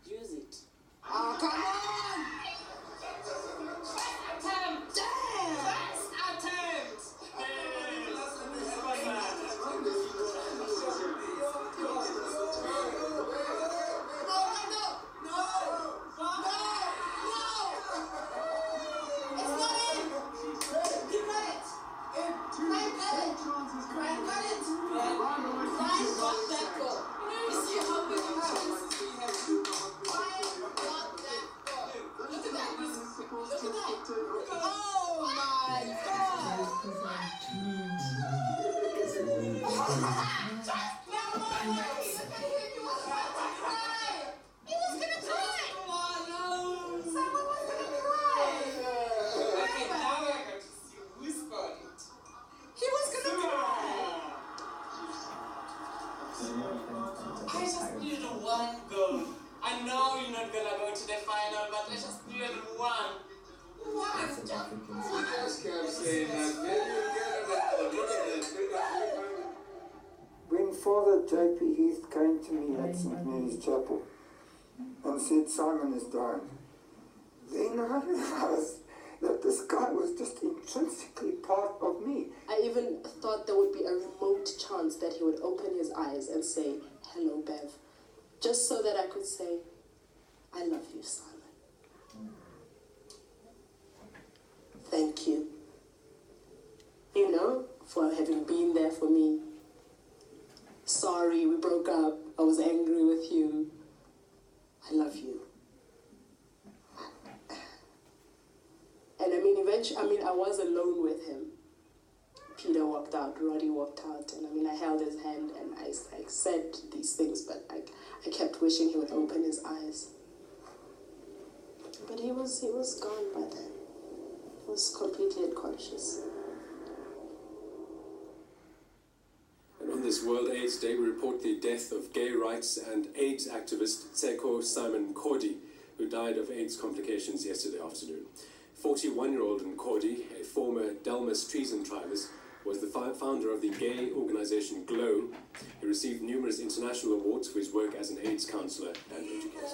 use it. Oh, come on! Look at that. J.P. Heath came to me at St. Mary's Chapel and said, Simon is dying, then I realized that this guy was just intrinsically part of me. I even thought there would be a remote chance that he would open his eyes and say, hello, Bev, just so that I could say, I love you, Simon. Thank you. You know, for having been there for me. Sorry, we broke up. I was angry with you. I love you. And eventually, I was alone with him. Peter walked out, Roddy walked out, and I held his hand and I said these things, but I kept wishing he would open his eyes. But he was gone by then. He was completely unconscious. And on this World AIDS Day, we report the death of gay rights and AIDS activist Tseko Simon Kodi, who died of AIDS complications yesterday afternoon. 41-year-old Nkodi, a former Delmas treason trialist, was the founder of the gay organization GLOW. He received numerous international awards for his work as an AIDS counselor and educator.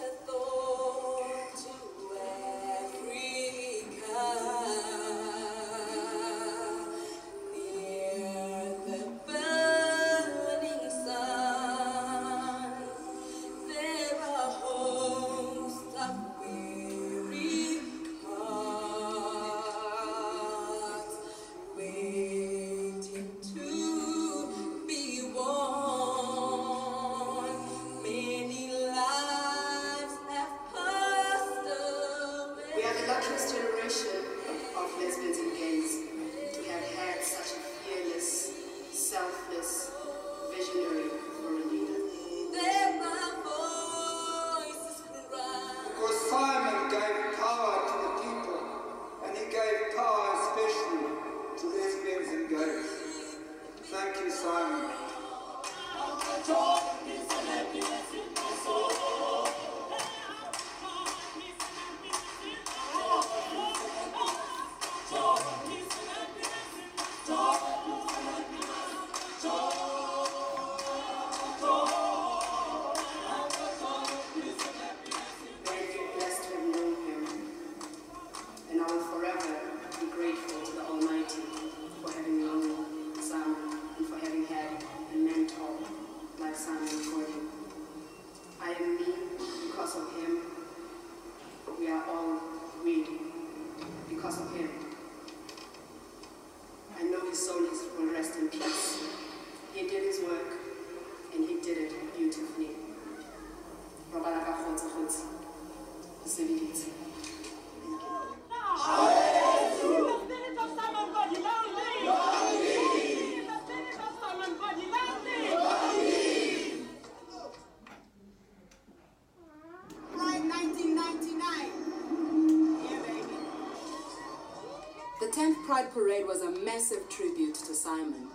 The 10th Pride Parade was a massive tribute to Simon.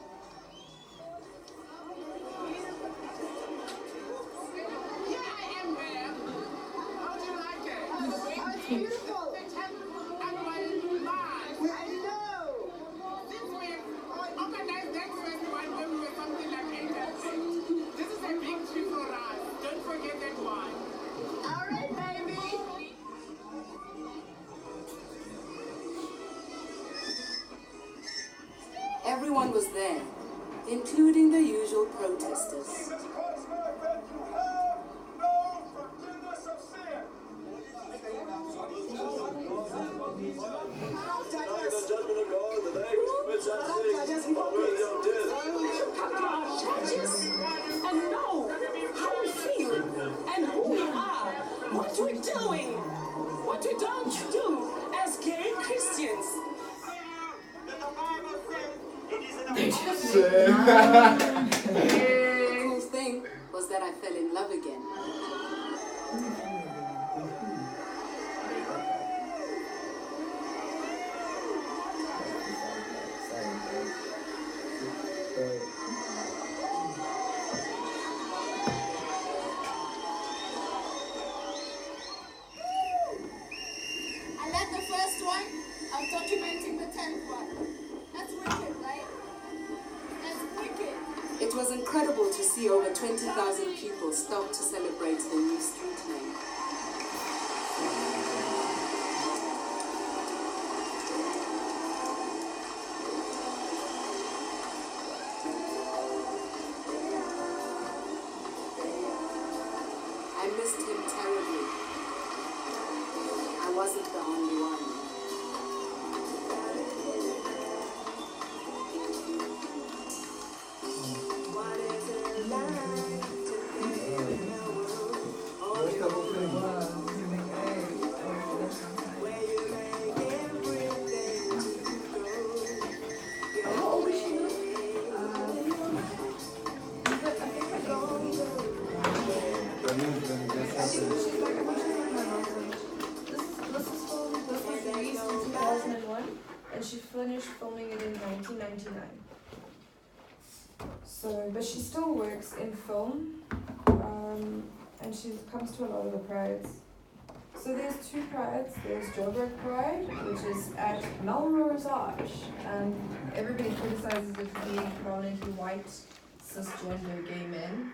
Everyone was there, including the usual protesters. And know how we feel and who we are, what we're doing, what we don't do as gay Christians. The cool thing was that I fell in love again. I led the first one. I'm documenting the 10th one. That's wicked, right? That's wicked. It was incredible to see over 20,000 people stop to celebrate the new street name. I missed him terribly. I wasn't the only one. And she finished filming it in 1999. So, but she still works in film, and she comes to a lot of the prides. So there's two prides. There's Joburg Pride, which is at Melrose Arch, and everybody criticizes it for being predominantly white, cisgender gay men.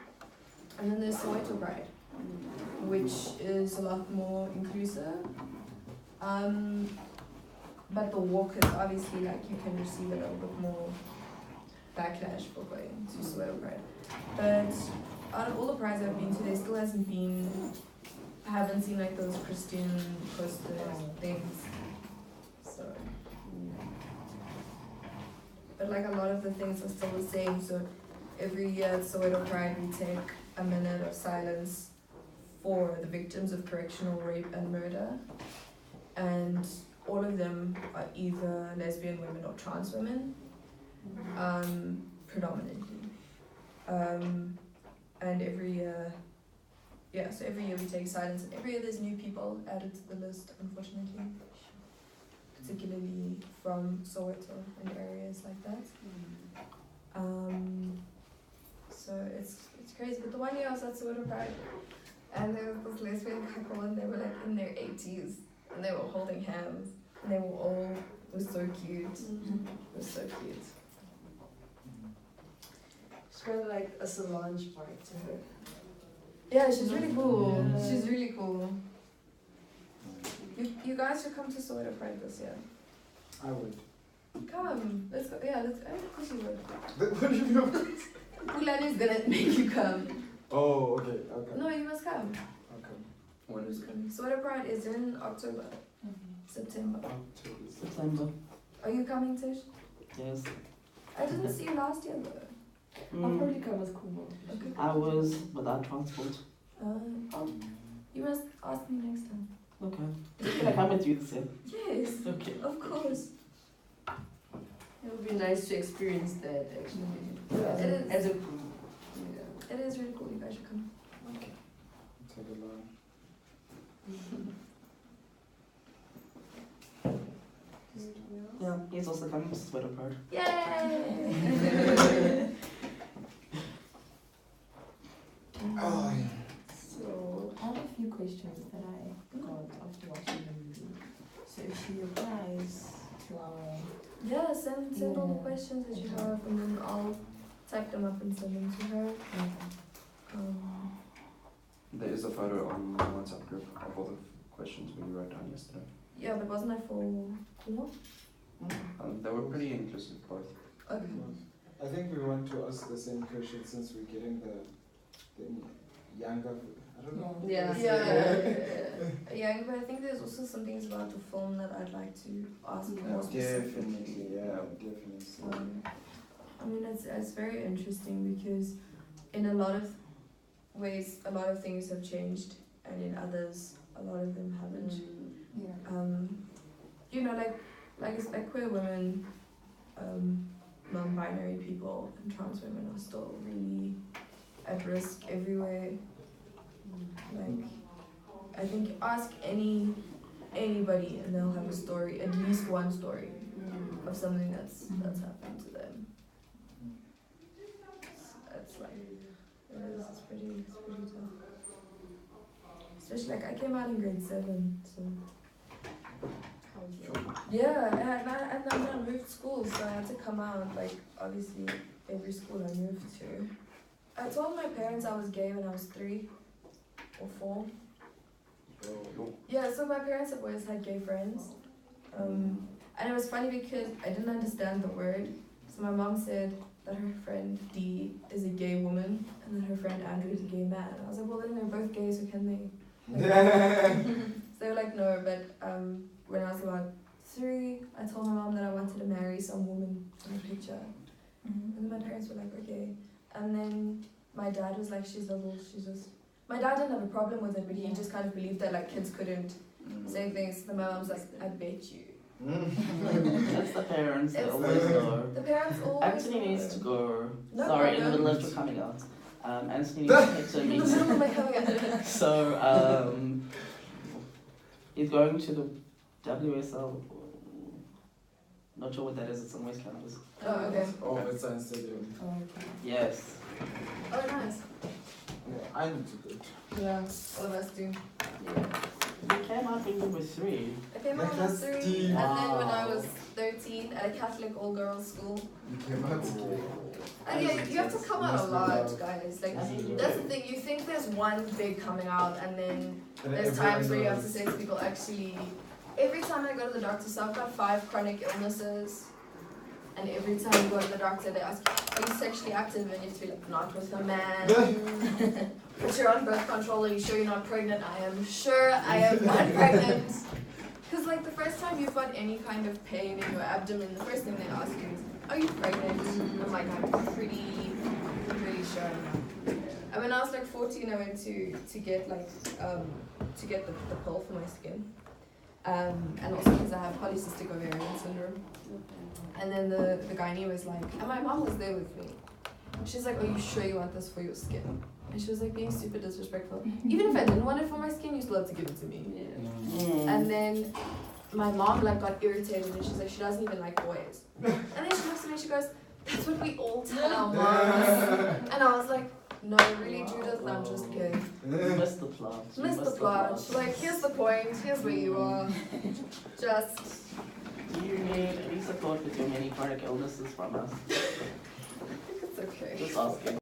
And then there's Soweto Pride, which is a lot more inclusive. But the walk is obviously like you can receive a little bit more backlash for going to Soweto Pride. But out of all the prides I've been to, there still hasn't been, I haven't seen like those Christian posters things. So, but like a lot of the things are still the same. So every year at Soweto Pride we take a minute of silence for the victims of correctional rape and murder. And all of them are either lesbian women or trans women, predominantly. And every year, so every year we take silence, and every year there's new people added to the list, unfortunately, particularly from Soweto and areas like that. So it's crazy. But the one year I was at Soweto Pride, and there was this lesbian couple, and they were like in their 80s, and they were holding hands, and they were so cute. It was so cute. It's kind of like a Solange part to her. Yeah, she's really cool. Yeah. She's really cool. You guys should come to Soweto Pride this year. I would. Come, let's go. Yeah, let's go. Of course you would. What do you know? Pulani's gonna make you come. Oh, okay. No, you must come. Okay. When is it? Soweto Pride is in October. September. September. Are you coming, Tish? Yes. I didn't see you last year though. I'll probably come with Kumo. Okay. I was without transport. You must ask me next time. Okay. Can I come with you this year? Yes. Okay. Of course. It would be nice to experience that actually. Yeah, it is. As a It is really cool. You guys should come. Okay. Take a line. Yeah, he's also coming to Soweto Pride. Yay! So I have a few questions that I got after watching the movie. So if she replies to our Send all the questions that you have, and then I'll type them up and send them to her. There is a photo on the WhatsApp group of all the questions we wrote down yesterday. Yeah, but wasn't I for Kumo? They were pretty inclusive, both. Okay. I think we want to ask the same question since we're getting the younger. I don't know. Yeah, but I think there's also some things about the film that I'd like to ask more specifically. Definitely. I mean, it's very interesting because in a lot of ways, a lot of things have changed, and in others, a lot of them haven't. You know, like queer women, non-binary people, and trans women are still really at risk everywhere. Like, I think ask anybody, and they'll have a story, at least one story, of something that's happened to them. It's like, it's pretty tough. Especially like I came out in grade 7, so. Yeah, and I moved schools, so I had to come out. Like obviously, every school I moved to. I told my parents I was gay when I was 3 or 4. Yeah, so my parents have always had gay friends. And it was funny because I didn't understand the word. So my mom said that her friend Dee is a gay woman and then her friend Andrew is a gay man. I was like, well then they're both gay, so can they? So they were like, no, but when I was about 3, I told my mom that I wanted to marry some woman in the picture. And then my parents were like, okay. And then my dad was like, she's little, she's just... My dad didn't have a problem with it, but he just kind of believed that like kids couldn't say things. Then my mom's like, I bet you. That's the parents, they always go. The parents always Anthony needs to go. No Sorry, in the problem. middle of your coming out. Anthony needs to head to a In the middle of my coming meeting. out. So, he's going to the WSL. Not sure what that is, it's on West Campus. Oh, okay. Oh, it's Science Stadium. Oh, okay. Yes. Oh, nice. Yeah, I need to go. Yeah, all of us do. You came out when you were 3. I came out when I was 3, and then when I was 13 at a Catholic all-girls school. You came out gay. And yeah, you have to come out a lot, guys. Like, that's the thing. You think there's one big coming out, and then there's times where you have to say to people, actually, every time I go to the doctor, so I've got 5 chronic illnesses. And every time you go to the doctor, they ask, are you sexually active? And you have to be like, not with a man. But you're on birth control, are you sure you're not pregnant? I am sure I am not pregnant. Because like the first time you've got any kind of pain in your abdomen, the first thing they ask you is, are you pregnant? I'm like, I'm pretty sure I'm not. And when I was like 14, I went to get like, to get the pill for my skin. And also because I have polycystic ovarian syndrome. And then the gynae was like, and my mom was there with me. She's like, are you sure you want this for your skin? And she was like being super disrespectful. Even if I didn't want it for my skin, you still have to give it to me. And then my mom like got irritated and she's like, she doesn't even like boys. And then she looks at me and she goes, that's what we all tell our moms. And I was like, no, really, Judith, I'm just kidding. Missed the plot. Missed the plot. Like, here's the point, here's where you are. Just... Do you need any support with your many chronic illnesses from us? It's okay. Just asking.